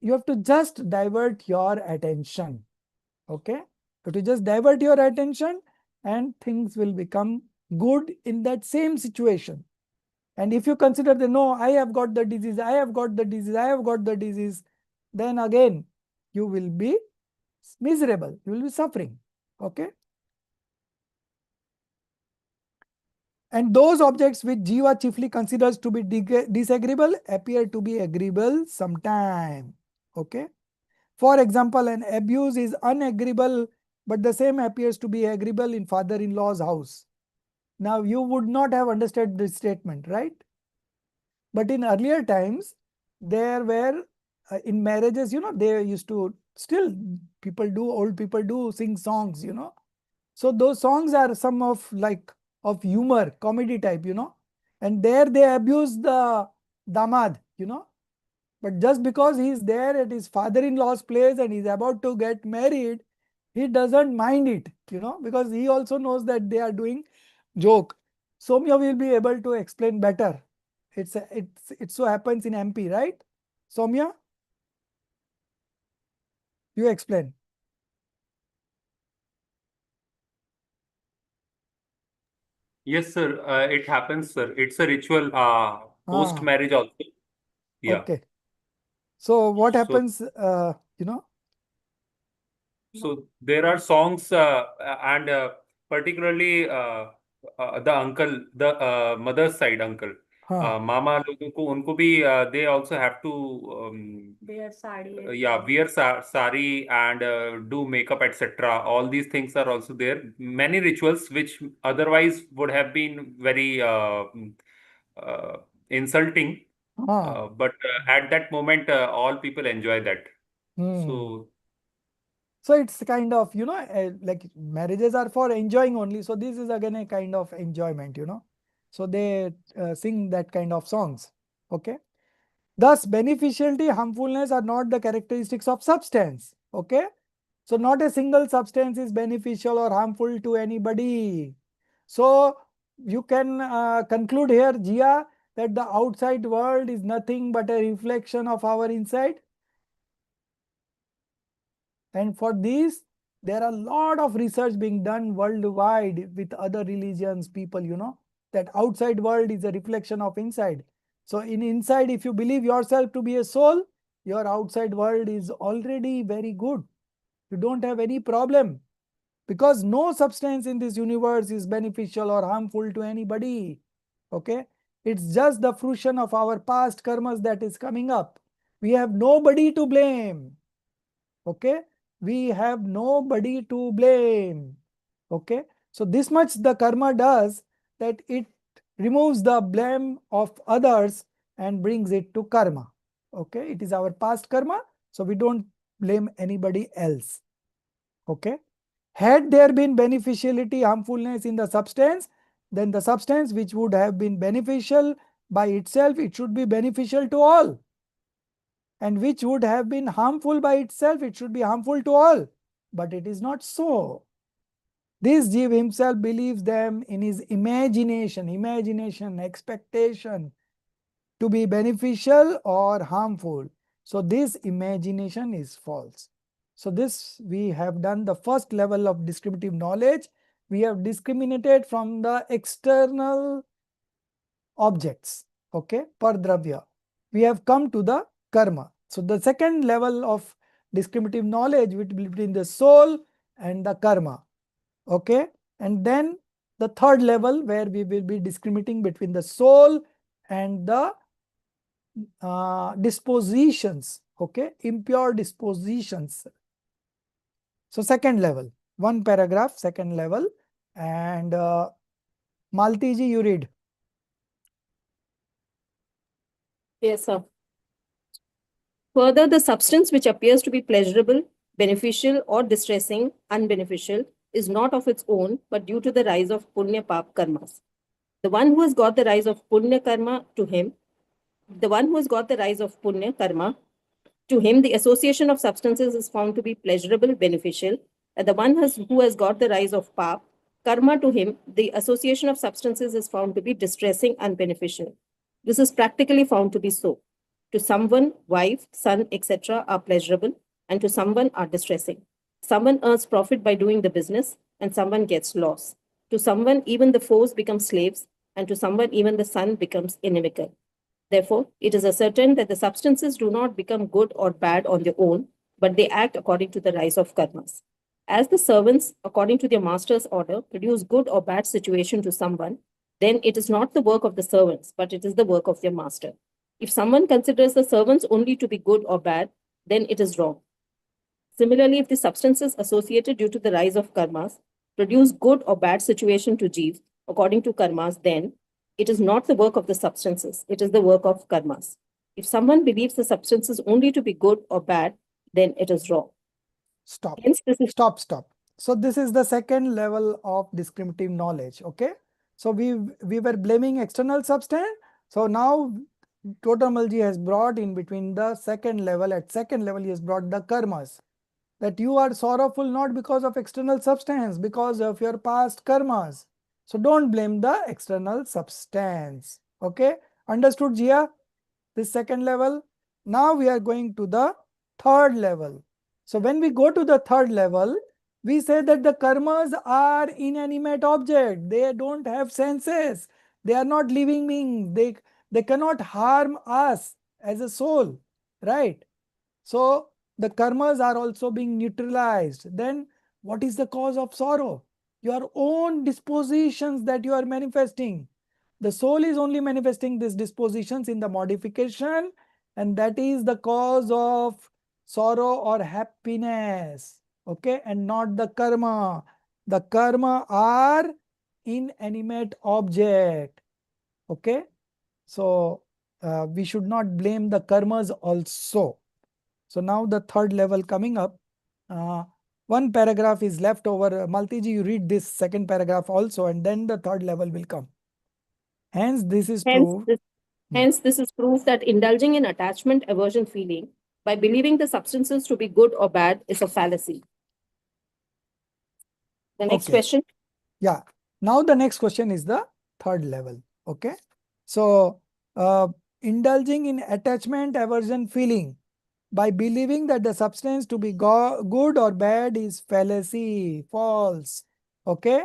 you have to just divert your attention. Okay. You have to just divert your attention and things will become good in that same situation. And if you consider that, no, I have got the disease, I have got the disease, I have got the disease, then again, you will be miserable, you will be suffering. Okay. And those objects which Jiva chiefly considers to be disagreeable appear to be agreeable sometime. Okay. For example, an abuse is unagreeable, but the same appears to be agreeable in father-in-law's house. Now you would not have understood this statement, right? But in earlier times, there were in marriages, they used to still old people do sing songs, So those songs are some of of humor, comedy type, and there they abuse the damad, But just because he is there at his father-in-law's place and he's about to get married, he doesn't mind it, because he also knows that they are doing joke. Soumya will be able to explain better. It so happens in MP, right? Soumya, you explain. Yes, sir. It happens, sir. It's a ritual post marriage also. Yeah. Okay. So what So happens, so there are songs and particularly the uncle, the mother's side uncle, हाँ, मामा लोगों को उनको भी they also have to Wear sari. wear sari and do makeup, etc. All these things are also there. Many rituals which otherwise would have been very insulting, हाँ, but at that moment all people enjoy that. hmm. So So it's kind of, like marriages are for enjoying only. So this is again a kind of enjoyment, So they sing that kind of songs. Okay. Thus, beneficiality, harmfulness are not the characteristics of substance. Okay. So not a single substance is beneficial or harmful to anybody. So you can conclude here, Jia, that the outside world is nothing but a reflection of our inside. And for this, there are a lot of research being done worldwide with other religions, people, that outside world is a reflection of inside. So in inside, if you believe yourself to be a soul, your outside world is already very good. You don't have any problem because no substance in this universe is beneficial or harmful to anybody. Okay. It's just the fruition of our past karmas that is coming up. We have nobody to blame. Okay. We have nobody to blame. Okay. So this much the karma does, that it removes the blame of others and brings it to karma. Okay. It is our past karma. So we don't blame anybody else. Okay. Had there been beneficiality, harmfulness in the substance, then the substance which would have been beneficial by itself, it should be beneficial to all. And which would have been harmful by itself, it should be harmful to all. But it is not so. This Jeev himself believes them in his imagination, expectation to be beneficial or harmful. So this imagination is false. So this we have done the first level of discriminative knowledge. We have discriminated from the external objects, okay, pardravya. We have come to the karma. So the second level of discriminative knowledge between the soul and the karma, okay, and then the third level where we will be discriminating between the soul and the dispositions, okay, impure dispositions. So second level, one paragraph, second level, and Malti ji, you read. Yes, sir. Further, the substance which appears to be pleasurable, beneficial, or distressing, unbeneficial, is not of its own, but due to the rise of punya pap karmas. The one who has got the rise of punya karma to him, the one who has got the rise of punya karma, to him the association of substances is found to be pleasurable, beneficial, and the one who has got the rise of pap karma, to him the association of substances is found to be distressing and beneficial. This is practically found to be so. To someone, wife, son, etc. are pleasurable, and to someone are distressing. Someone earns profit by doing the business, and someone gets loss. To someone, even the foes become slaves, and to someone, even the son becomes inimical. Therefore, it is ascertained that the substances do not become good or bad on their own, but they act according to the rise of karmas. As the servants, according to their master's order, produce good or bad situation to someone, then it is not the work of the servants, but it is the work of their master. If someone considers the servants only to be good or bad, then it is wrong. Similarly, if the substances associated due to the rise of karmas produce good or bad situation to Jeev, according to karmas, then it is not the work of the substances, it is the work of karmas. If someone believes the substances only to be good or bad, then it is wrong. Stop. Hence, this is Stop. So this is the second level of discriminative knowledge. Okay. So we were blaming external substance. So now Totamalji has brought in between the second level. At second level, he has brought the karmas. That you are sorrowful not because of external substance, because of your past karmas. So don't blame the external substance. Okay. Understood, Jia? This second level. Now we are going to the third level. So when we go to the third level, we say that the karmas are inanimate objects. They don't have senses. They are not living beings. They cannot harm us as a soul, right? So the karmas are also being neutralized. Then what is the cause of sorrow? Your own dispositions that you are manifesting. The soul is only manifesting these dispositions in the modification, and that is the cause of sorrow or happiness. Okay, and not the karma. The karma are inanimate object. Okay, so we should not blame the karmas also. So now the third level coming up. One paragraph is left over. Maltiji, you read this second paragraph also, and then the third level will come. Hence, this is proved. Hence, this is proof that indulging in attachment aversion feeling by believing the substances to be good or bad is a fallacy. The next question. Yeah. Now the next question is the third level. Okay. So indulging in attachment aversion feeling by believing that the substance to be good or bad is fallacy, false. Okay.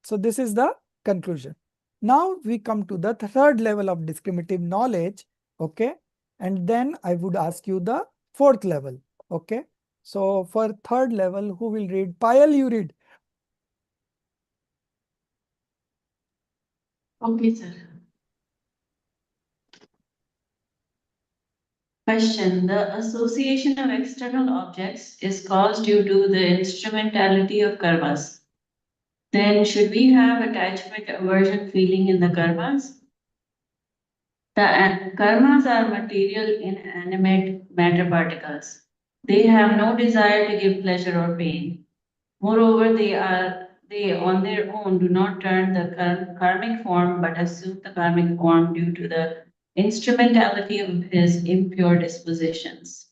So this is the conclusion. Now we come to the third level of discriminative knowledge. Okay. And then I would ask you the fourth level. Okay. So for third level, who will read? Payal, you read. Okay, sir. Question. The association of external objects is caused due to the instrumentality of karmas. Then should we have attachment aversion feeling in the karmas? The karmas are material inanimate matter particles. They have no desire to give pleasure or pain. Moreover, they on their own do not turn the karmic form but assume the karmic form due to the instrumentality of his impure dispositions.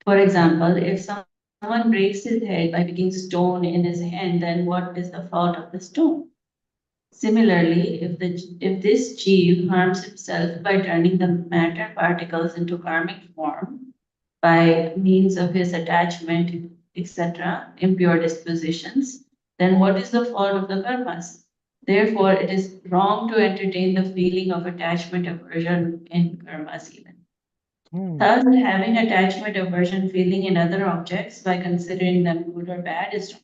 For example, if someone breaks his head by picking stone in his hand, then what is the fault of the stone? Similarly, if this jeev harms himself by turning the matter particles into karmic form by means of his attachment, etc., impure dispositions, then what is the fault of the karmas? Therefore, it is wrong to entertain the feeling of attachment aversion in karmas even. Thus, having attachment aversion feeling in other objects by considering them good or bad is wrong.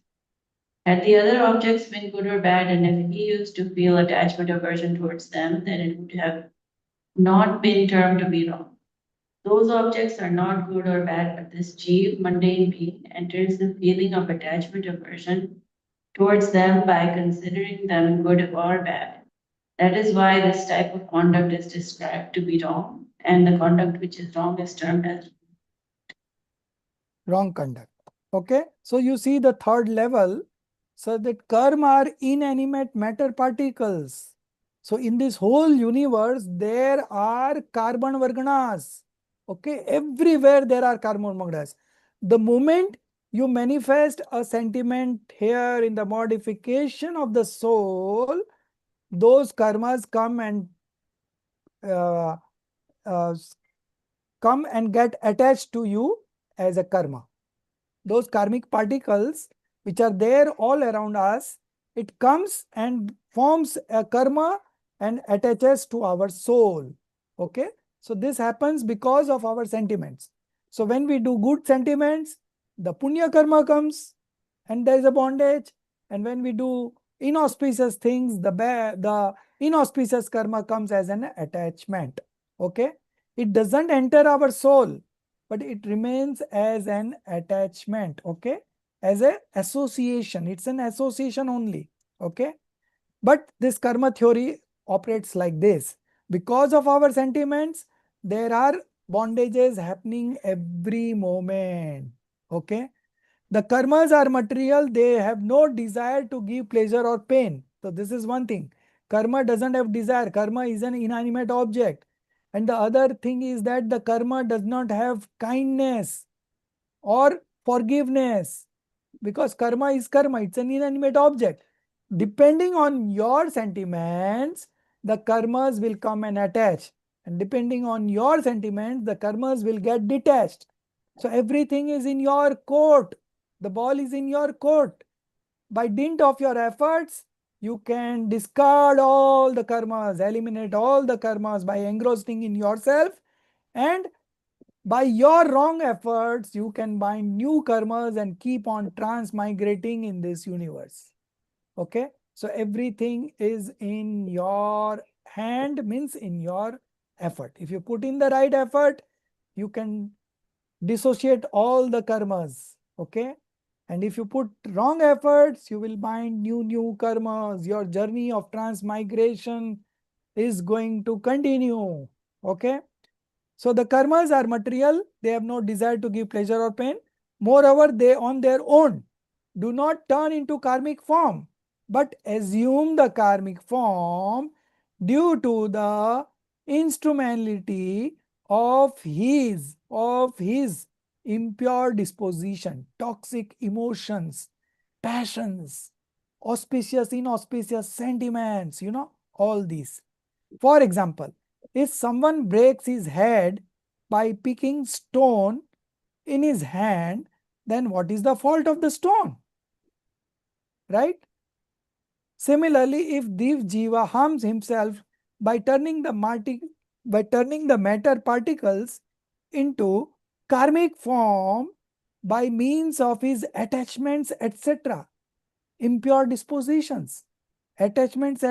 Had the other objects been good or bad, and if he used to feel attachment aversion towards them, then it would have not been termed to be wrong. Those objects are not good or bad, but this jeev, mundane being, enters the feeling of attachment aversion towards them by considering them good or bad. That is why this type of conduct is described to be wrong, and the conduct which is wrong is termed as wrong conduct. Okay. So you see the third level. So that karma are inanimate matter particles. So in this whole universe, there are carbon varganas. Okay. Everywhere there are carbon varganas. The moment you manifest a sentiment here in the modification of the soul, those karmas come and get attached to you as a karma. Those karmic particles which are there all around us, it comes and forms a karma and attaches to our soul. Okay. So this happens because of our sentiments. So when we do good sentiments, the punya karma comes and there is a bondage. And when we do inauspicious things, the inauspicious karma comes as an attachment. Okay. It doesn't enter our soul, but it remains as an attachment. Okay. As an association. It's an association only. Okay. But this karma theory operates like this. Because of our sentiments, there are bondages happening every moment. Okay. The karmas are material. They have no desire to give pleasure or pain. So this is one thing. Karma doesn't have desire. Karma is an inanimate object. And the other thing is that the karma does not have kindness or forgiveness, because karma is karma. It's an inanimate object. Depending on your sentiments, the karmas will come and attach. And depending on your sentiments, the karmas will get detached. So everything is in your court. The ball is in your court. By dint of your efforts, you can discard all the karmas, eliminate all the karmas by engrossing in yourself, and by your wrong efforts, you can bind new karmas and keep on transmigrating in this universe. Okay? So everything is in your hand, means in your effort. If you put in the right effort, you can dissociate all the karmas. Okay? And if you put wrong efforts, you will bind new karmas. Your journey of transmigration is going to continue. Okay? So the karmas are material. They have no desire to give pleasure or pain. Moreover, they on their own do not turn into karmic form, but assume the karmic form due to the instrumentality of his impure disposition, toxic emotions, passions, auspicious, inauspicious sentiments, all these. For example, if someone breaks his head by picking stone in his hand, then what is the fault of the stone? Right? Similarly, if Div Jiva harms himself by turning the matter particles into karmic form by means of his attachments, etc., impure dispositions, attachments,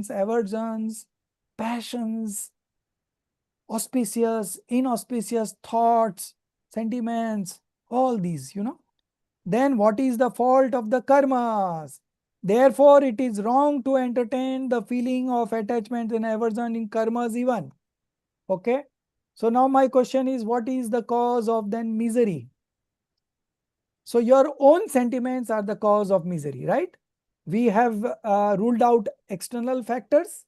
aversions, passions, auspicious, inauspicious thoughts, sentiments, all these, then what is the fault of the karmas? Therefore, it is wrong to entertain the feeling of attachment and aversion in karmas even. Okay? So now my question is, what is the cause of then misery? So your own sentiments are the cause of misery, right? We have ruled out external factors.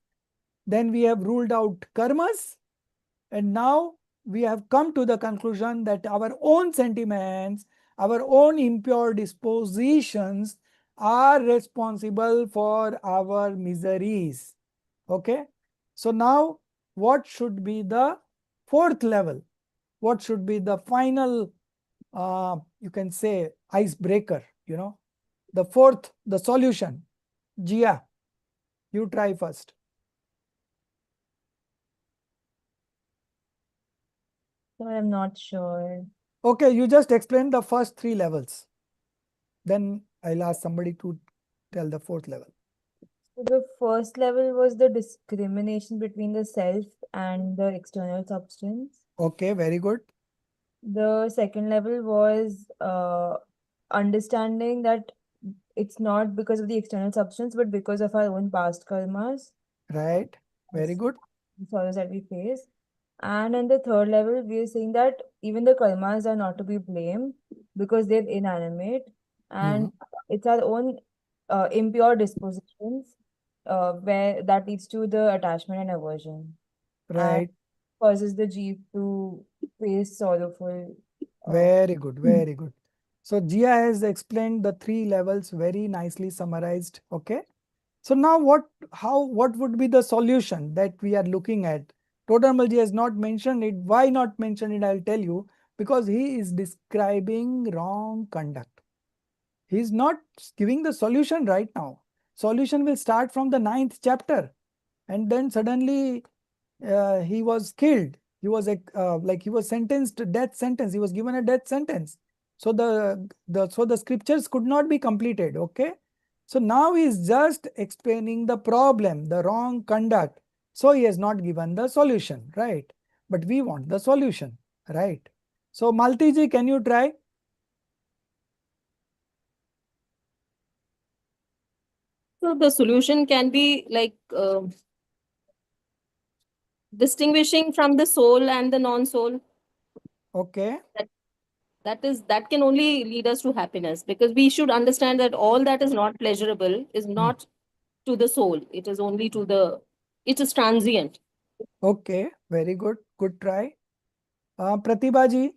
Then we have ruled out karmas. And now we have come to the conclusion that our own sentiments, our own impure dispositions are responsible for our miseries. Okay? So now what should be the fourth level? What should be the final, you can say, icebreaker, The fourth, the solution. Jia, you try first. So I'm not sure. Okay, you just explain the first three levels. Then I'll ask somebody to tell the fourth level. So the first level was the discrimination between the self and the external substance. Okay, very good. The second level was understanding that it's not because of the external substance, but because of our own past karmas, Right, very good. sorrows that we face. And in the third level, we are saying that even the karmas are not to be blamed because they're inanimate, and it's our own impure dispositions where that leads to the attachment and aversion, and Right, causes the jeev to face sorrowful. very good, very good. So Jia has explained the three levels very nicely summarized. Okay. So now what would be the solution that we are looking at? Todarmalji has not mentioned it. Why not mention it? I'll tell you. Because he is describing wrong conduct. He is not giving the solution right now. Solution will start from the 9th chapter. And then suddenly he was killed. He was like he was sentenced to death sentence. He was given a death sentence. So the scriptures could not be completed. Okay. So now he is just explaining the problem, the wrong conduct. So he has not given the solution, right? But we want the solution, right? So Maltiji, can you try? So the solution can be like distinguishing from the soul and the non-soul. Okay. That can only lead us to happiness, because we should understand that all that is not pleasurable is not to the soul. It is only to the, it is transient. Okay. Very good. Good try. Pratibha ji.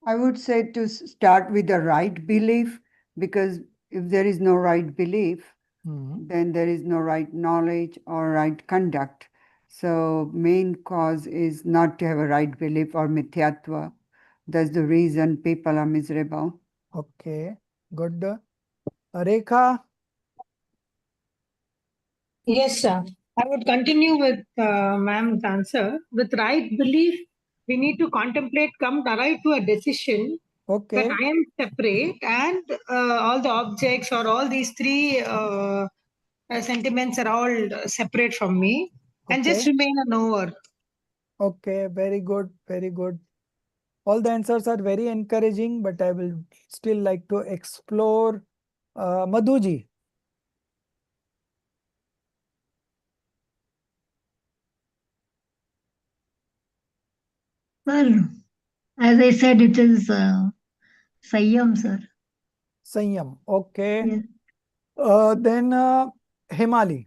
I would say to start with the right belief, because if there is no right belief, then there is no right knowledge or right conduct. So main cause is not to have a right belief or mithyatva. That's the reason people are miserable. Okay. Good. Rekha. Yes, sir. I would continue with ma'am's answer. With right belief, we need to contemplate, arrive to a decision that Okay. I am separate and all the objects or all these three sentiments are all separate from me and just Okay. remain a knower. Okay. Very good. Very good. All the answers are very encouraging, but I will still like to explore. Madhuji. Sir, as I said, it is Sayyam, sir. Sanyam. Okay. Yes. Then Himali.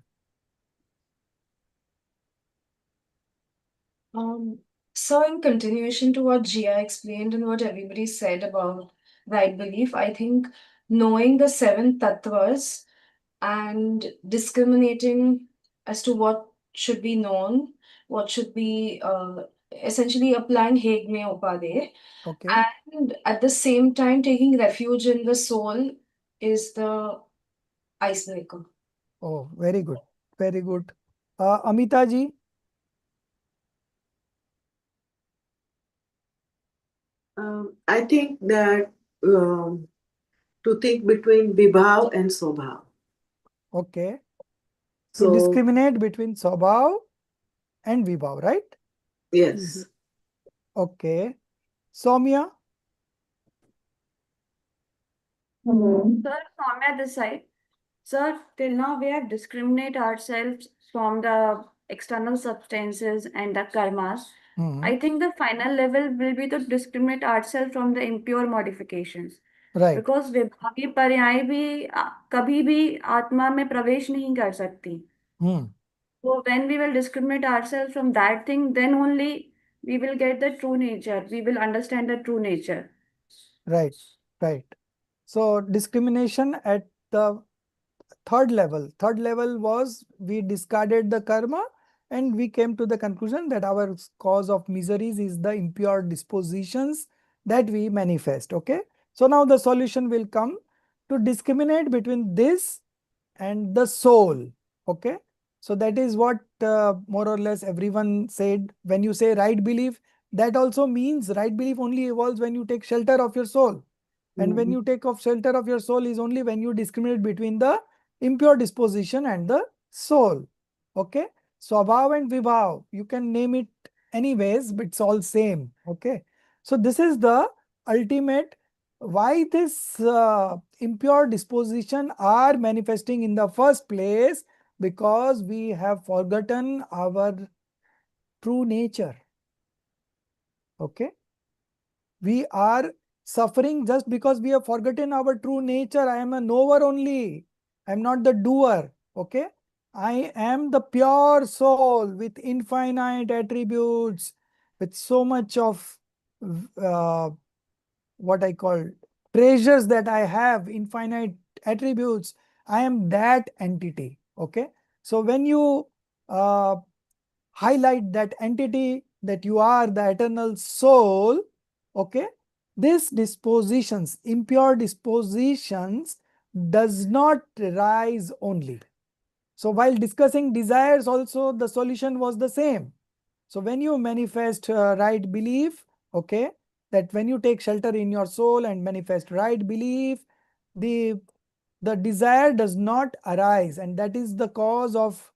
So in continuation to what Jia explained and what everybody said about right belief, I think knowing the seven tattvas and discriminating as to what should be known, what should be essentially applying Hegme Upade, Okay. and at the same time taking refuge in the soul is the icebreaker. Oh, very good. Very good. Amita ji. I think that to think between Vibhav and Sobhav. Okay. To So, discriminate between Swabhav and Vibhav, right? yes. Okay. Soumya. Sir, Soumya this side. Sir, till now we have discriminate ourselves from the external substances and the karmas. I think the final level will be to discriminate ourselves from the impure modifications. Right. Because विभागी पर्याय भी कभी भी आत्मा में प्रवेश नहीं कर सकती. So when we will discriminate ourselves from that thing, then only we will get the true nature. We will understand the true nature. Right. Right. So discrimination at the third level. Third level was we discarded the karma and we came to the conclusion that our cause of miseries is the impure dispositions that we manifest. Okay. So now the solution will come to discriminate between this and the soul. Okay. So that is what more or less everyone said. When you say right belief, that also means right belief only evolves when you take shelter of your soul. And when you take off shelter of your soul is only when you discriminate between the impure disposition and the soul. Okay. Swabhav and Vibhav, you can name it anyways, but it's all same. Okay. So this is the ultimate why this impure disposition are manifesting in the first place, because we have forgotten our true nature. Okay. We are suffering just because we have forgotten our true nature. I am a knower only. I am not the doer. Okay. I am the pure soul with infinite attributes, with so much of what I call treasures that I have, infinite attributes. I am that entity. Okay. So when you highlight that entity, that you are the eternal soul, okay, these dispositions, impure dispositions, does not rise only. So while discussing desires also, the solution was the same. So when you manifest right belief, okay, that when you take shelter in your soul and manifest right belief, the desire does not arise, and that is the cause of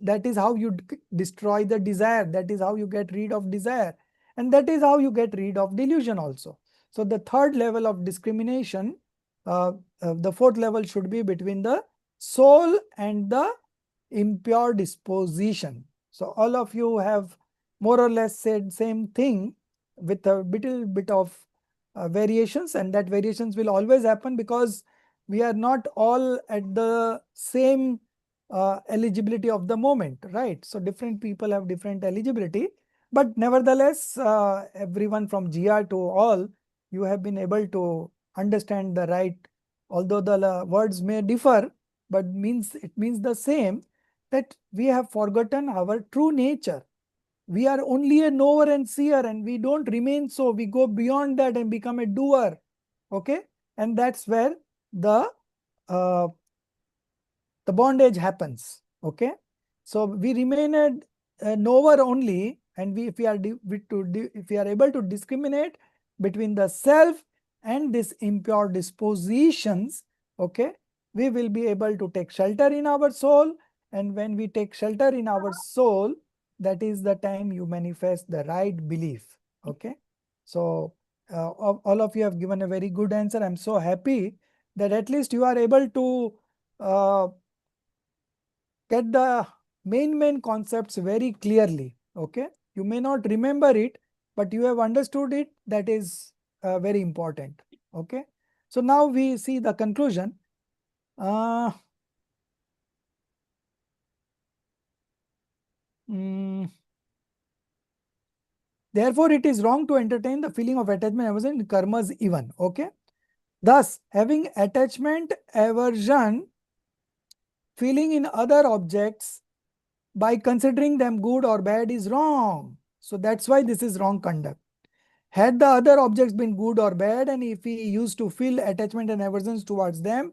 that is how you destroy the desire. That is how you get rid of desire. And that is how you get rid of delusion also. So the third level of discrimination, the fourth level should be between the soul and the impure disposition. So all of you have more or less said same thing with a little bit of variations, and that variations will always happen because we are not all at the same eligibility of the moment, right? So different people have different eligibility, but nevertheless, everyone from GR to all, you have been able to understand the right, although the words may differ, but it means the same, that we have forgotten our true nature. We are only a knower and seer, and we don't remain so. We go beyond that and become a doer. Okay, and that's where the bondage happens. Okay, so we remain a knower only, and if we are able to discriminate between the self and this impure dispositions, okay, we will be able to take shelter in our soul, and when we take shelter in our soul, that is the time you manifest the right belief. Okay, so all of you have given a very good answer. I'm so happy that at least you are able to get the main concepts very clearly. Okay, you may not remember it, but you have understood it. That is very important. Okay, so now we see the conclusion. Therefore, it is wrong to entertain the feeling of attachment aversion in karmas even. Okay, thus having attachment aversion feeling in other objects by considering them good or bad is wrong. So that's why this is wrong conduct. Had the other objects been good or bad, and if we used to feel attachment and aversions towards them,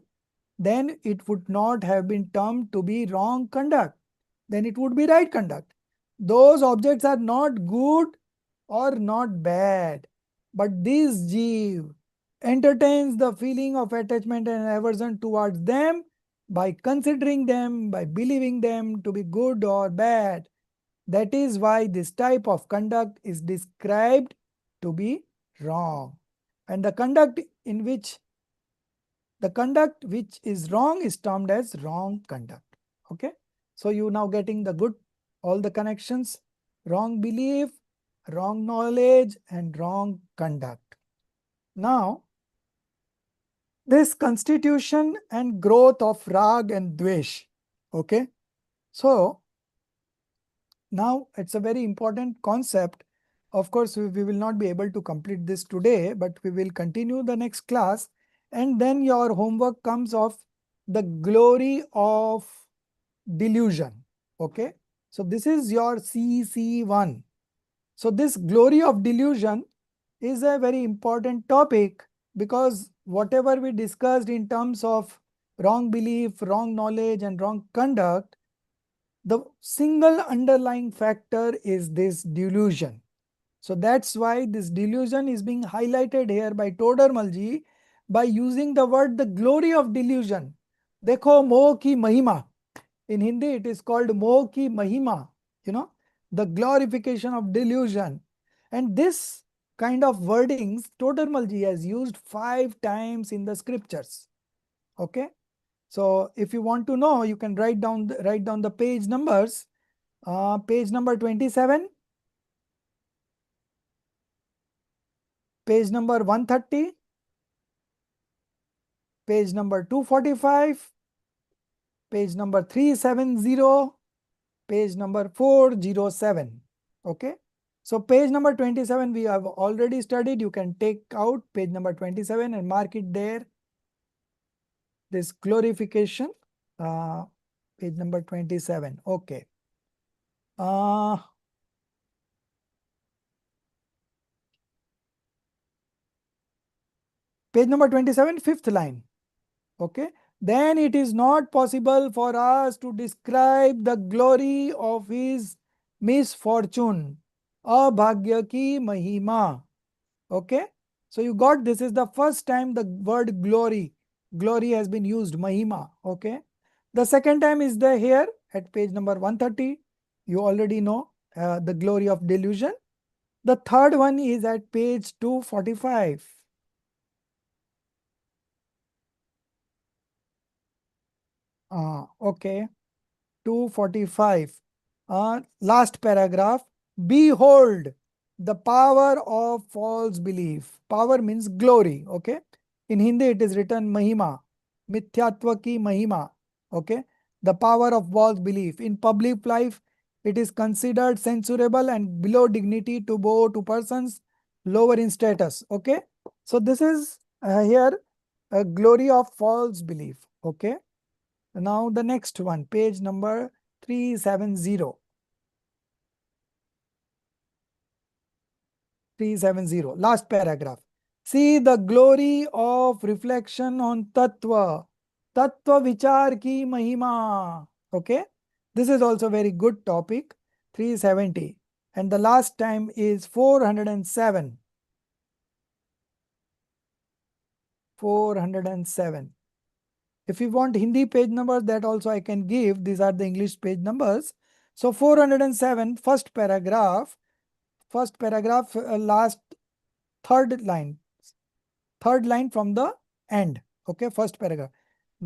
then it would not have been termed to be wrong conduct. Then it would be right conduct. Those objects are not good or not bad, but this jeev entertains the feeling of attachment and aversion towards them by considering them, by believing them to be good or bad. That is why this type of conduct is described to be wrong. And the conduct which is wrong is termed as wrong conduct. Okay. So you now getting the good, all the connections, wrong belief, wrong knowledge, and wrong conduct. Now, this constitution and growth of rag and dvesh. Okay. So now it's a very important concept. Of course, we will not be able to complete this today, but we will continue the next class. And then your homework comes of the glory of delusion. Okay. So this is your CC1. So this glory of delusion is a very important topic, because whatever we discussed in terms of wrong belief, wrong knowledge, and wrong conduct, the single underlying factor is this delusion. So that's why this delusion is being highlighted here by Todermalji by using the word the glory of delusion. Dekho moh ki mahima. In Hindi it is called moh ki mahima, the glorification of delusion. And this kind of wordings Todermalji has used 5 times in the scriptures. Okay. So if you want to know, you can write down the page numbers. Page number 27, page number 130, page number 245, page number 370, page number 407. Okay. So page number 27 we have already studied. You can take out page number 27 and mark it there. This glorification, page number 27. Okay. Page number 27, 5th line. Okay. Then it is not possible for us to describe the glory of his misfortune. Abhagya ki mahima. Okay. So you got, this is the first time the word glory has been used, mahima. Okay. The second time is there here at page number 130. You already know the glory of delusion. The third one is at page 245. Okay, 245. Last paragraph. Behold the power of false belief. Power means glory. Okay. In Hindi it is written Mahima. Mithyatva ki Mahima. Okay. The power of false belief. In public life, it is considered censurable and below dignity to bow to persons lower in status. Okay. So this is here a glory of false belief. Okay. Now the next one, page number 370. 370, last paragraph. See the glory of reflection on Tattva. Tattva Vichar ki Mahima. Okay. This is also very good topic. 370. And the last time is 407. 407. If you want Hindi page numbers, that also I can give. These are the English page numbers. So 407, first paragraph, last third line from the end. Okay, first paragraph.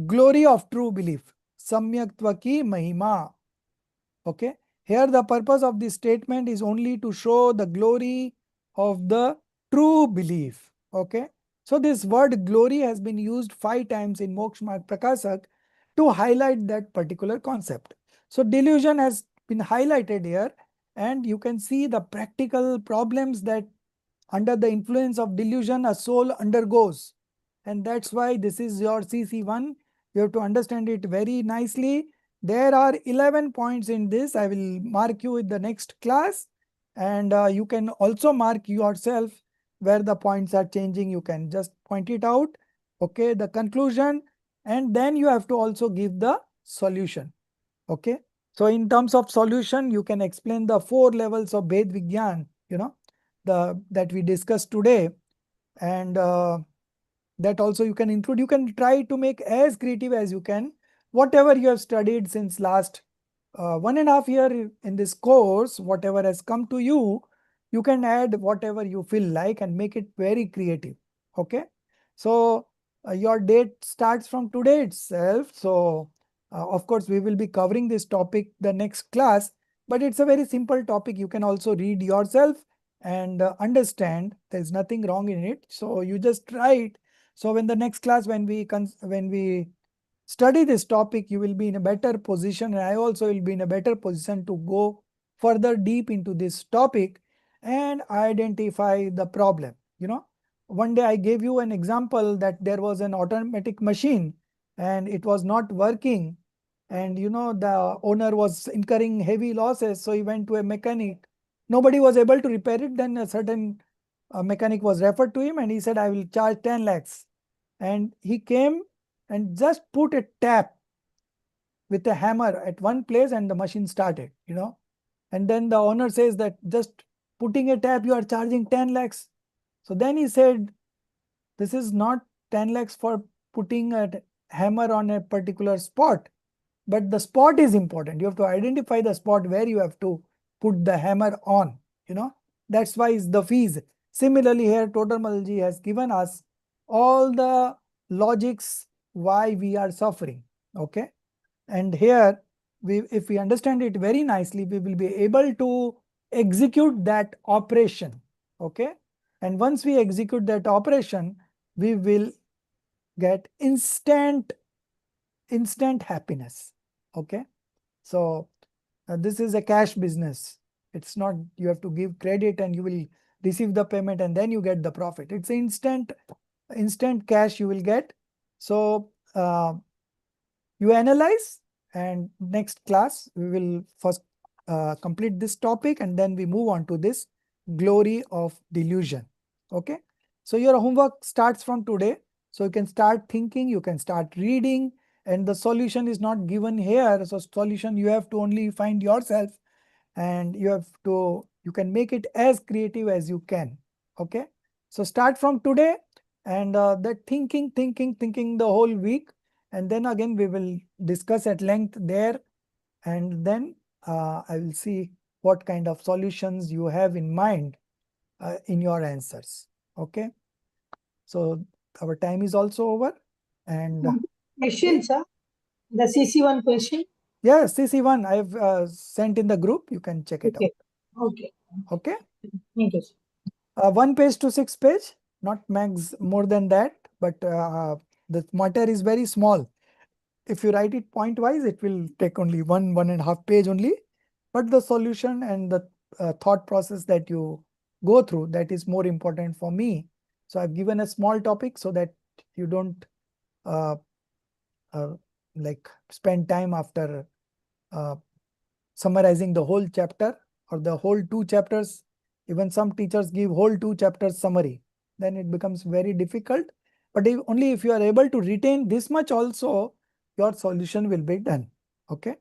Glory of true belief. Samyaktva ki mahima. Okay, here the purpose of this statement is only to show the glory of the true belief. Okay, so this word glory has been used 5 times in Moksha Marg Prakashak to highlight that particular concept. So delusion has been highlighted here, and you can see the practical problems that under the influence of delusion a soul undergoes. And that's why this is your CC1. You have to understand it very nicely. There are 11 points in this. I will mark you in the next class. And you can also mark yourself where the points are changing. You can just point it out. Okay, the conclusion. And then you have to also give the solution. Okay. So in terms of solution, you can explain the 4 levels of Bhed Vigyan, that we discussed today. And that also you can include. You can try to make as creative as you can. Whatever you have studied since last 1.5 years in this course, whatever has come to you, you can add whatever you feel like and make it very creative. Okay. So your date starts from today itself. So of course, we will be covering this topic the next class, but it's a very simple topic. You can also read yourself and understand. There's nothing wrong in it. So you just try it. So when the next class, when we study this topic, you will be in a better position, and I also will be in a better position to go further deep into this topic and identify the problem. One day I gave you an example that there was an automatic machine and it was not working, and the owner was incurring heavy losses, so he went to a mechanic. Nobody was able to repair it. Then a certain mechanic was referred to him, and he said, I will charge 10 lakhs. And he came and just put a tap with a hammer at one place and the machine started. And then the owner says that just putting a tap, you are charging 10 lakhs. So then he said, this is not 10 lakhs for putting a hammer on a particular spot, but the spot is important. You have to identify the spot where you have to put the hammer on. That's why it's the fees. Similarly, here Todarmalji has given us all the logics why we are suffering. Okay. And here, if we understand it very nicely, we will be able to execute that operation. Okay. And once we execute that operation, we will get instant happiness. Okay. So this is a cash business. It's not you have to give credit and you will receive the payment and then you get the profit. It's instant cash you will get. So you analyze, and next class we will first complete this topic and then we move on to this glory of delusion. Okay. So your homework starts from today. So you can start thinking, you can start reading, and the solution is not given here. So solution you have to only find yourself, and you can make it as creative as you can. Okay. So start from today, and that thinking the whole week, and then again we will discuss at length there, and then I will see what kind of solutions you have in mind in your answers. Okay. So our time is also over. And Question, sir. The CC1 question. yeah, CC1 I've sent in the group. You can check it Okay. out. Okay. Okay. Thank you, sir. 1 page to 6 page, not max more than that, but the matter is very small. If you write it point wise, it will take only 1.5 page only. But the solution and the thought process that you go through, that is more important for me. So I've given a small topic so that you don't uh, like spend time after summarizing the whole chapter or the whole 2 chapters. Even some teachers give whole 2 chapters summary. Then it becomes very difficult. But only if you are able to retain this much also, your solution will be done. Okay.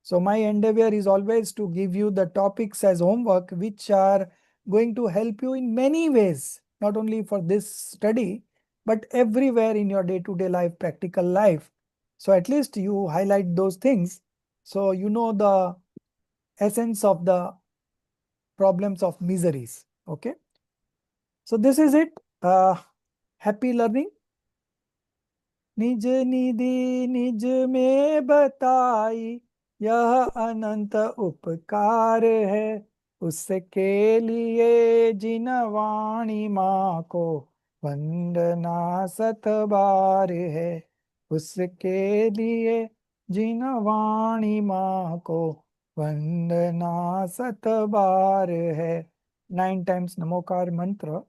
So my endeavor is always to give you the topics as homework, which are going to help you in many ways, not only for this study, but everywhere in your day-to-day life, practical life. So at least you highlight those things. So you know the essence of the problems of miseries. Okay. So this is it. Happy learning. निज निधि निज में बताई, यह अनंत उपकार है, उसके लिए जिन वाणी माँ को वंदना सत बार है, उसके लिए जिन वाणी माँ को वंदना सत बार है. 9 times नमोकार मंत्र.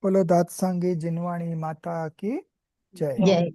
बोलो दात सांगी जिनवाणी माता की जय. जय.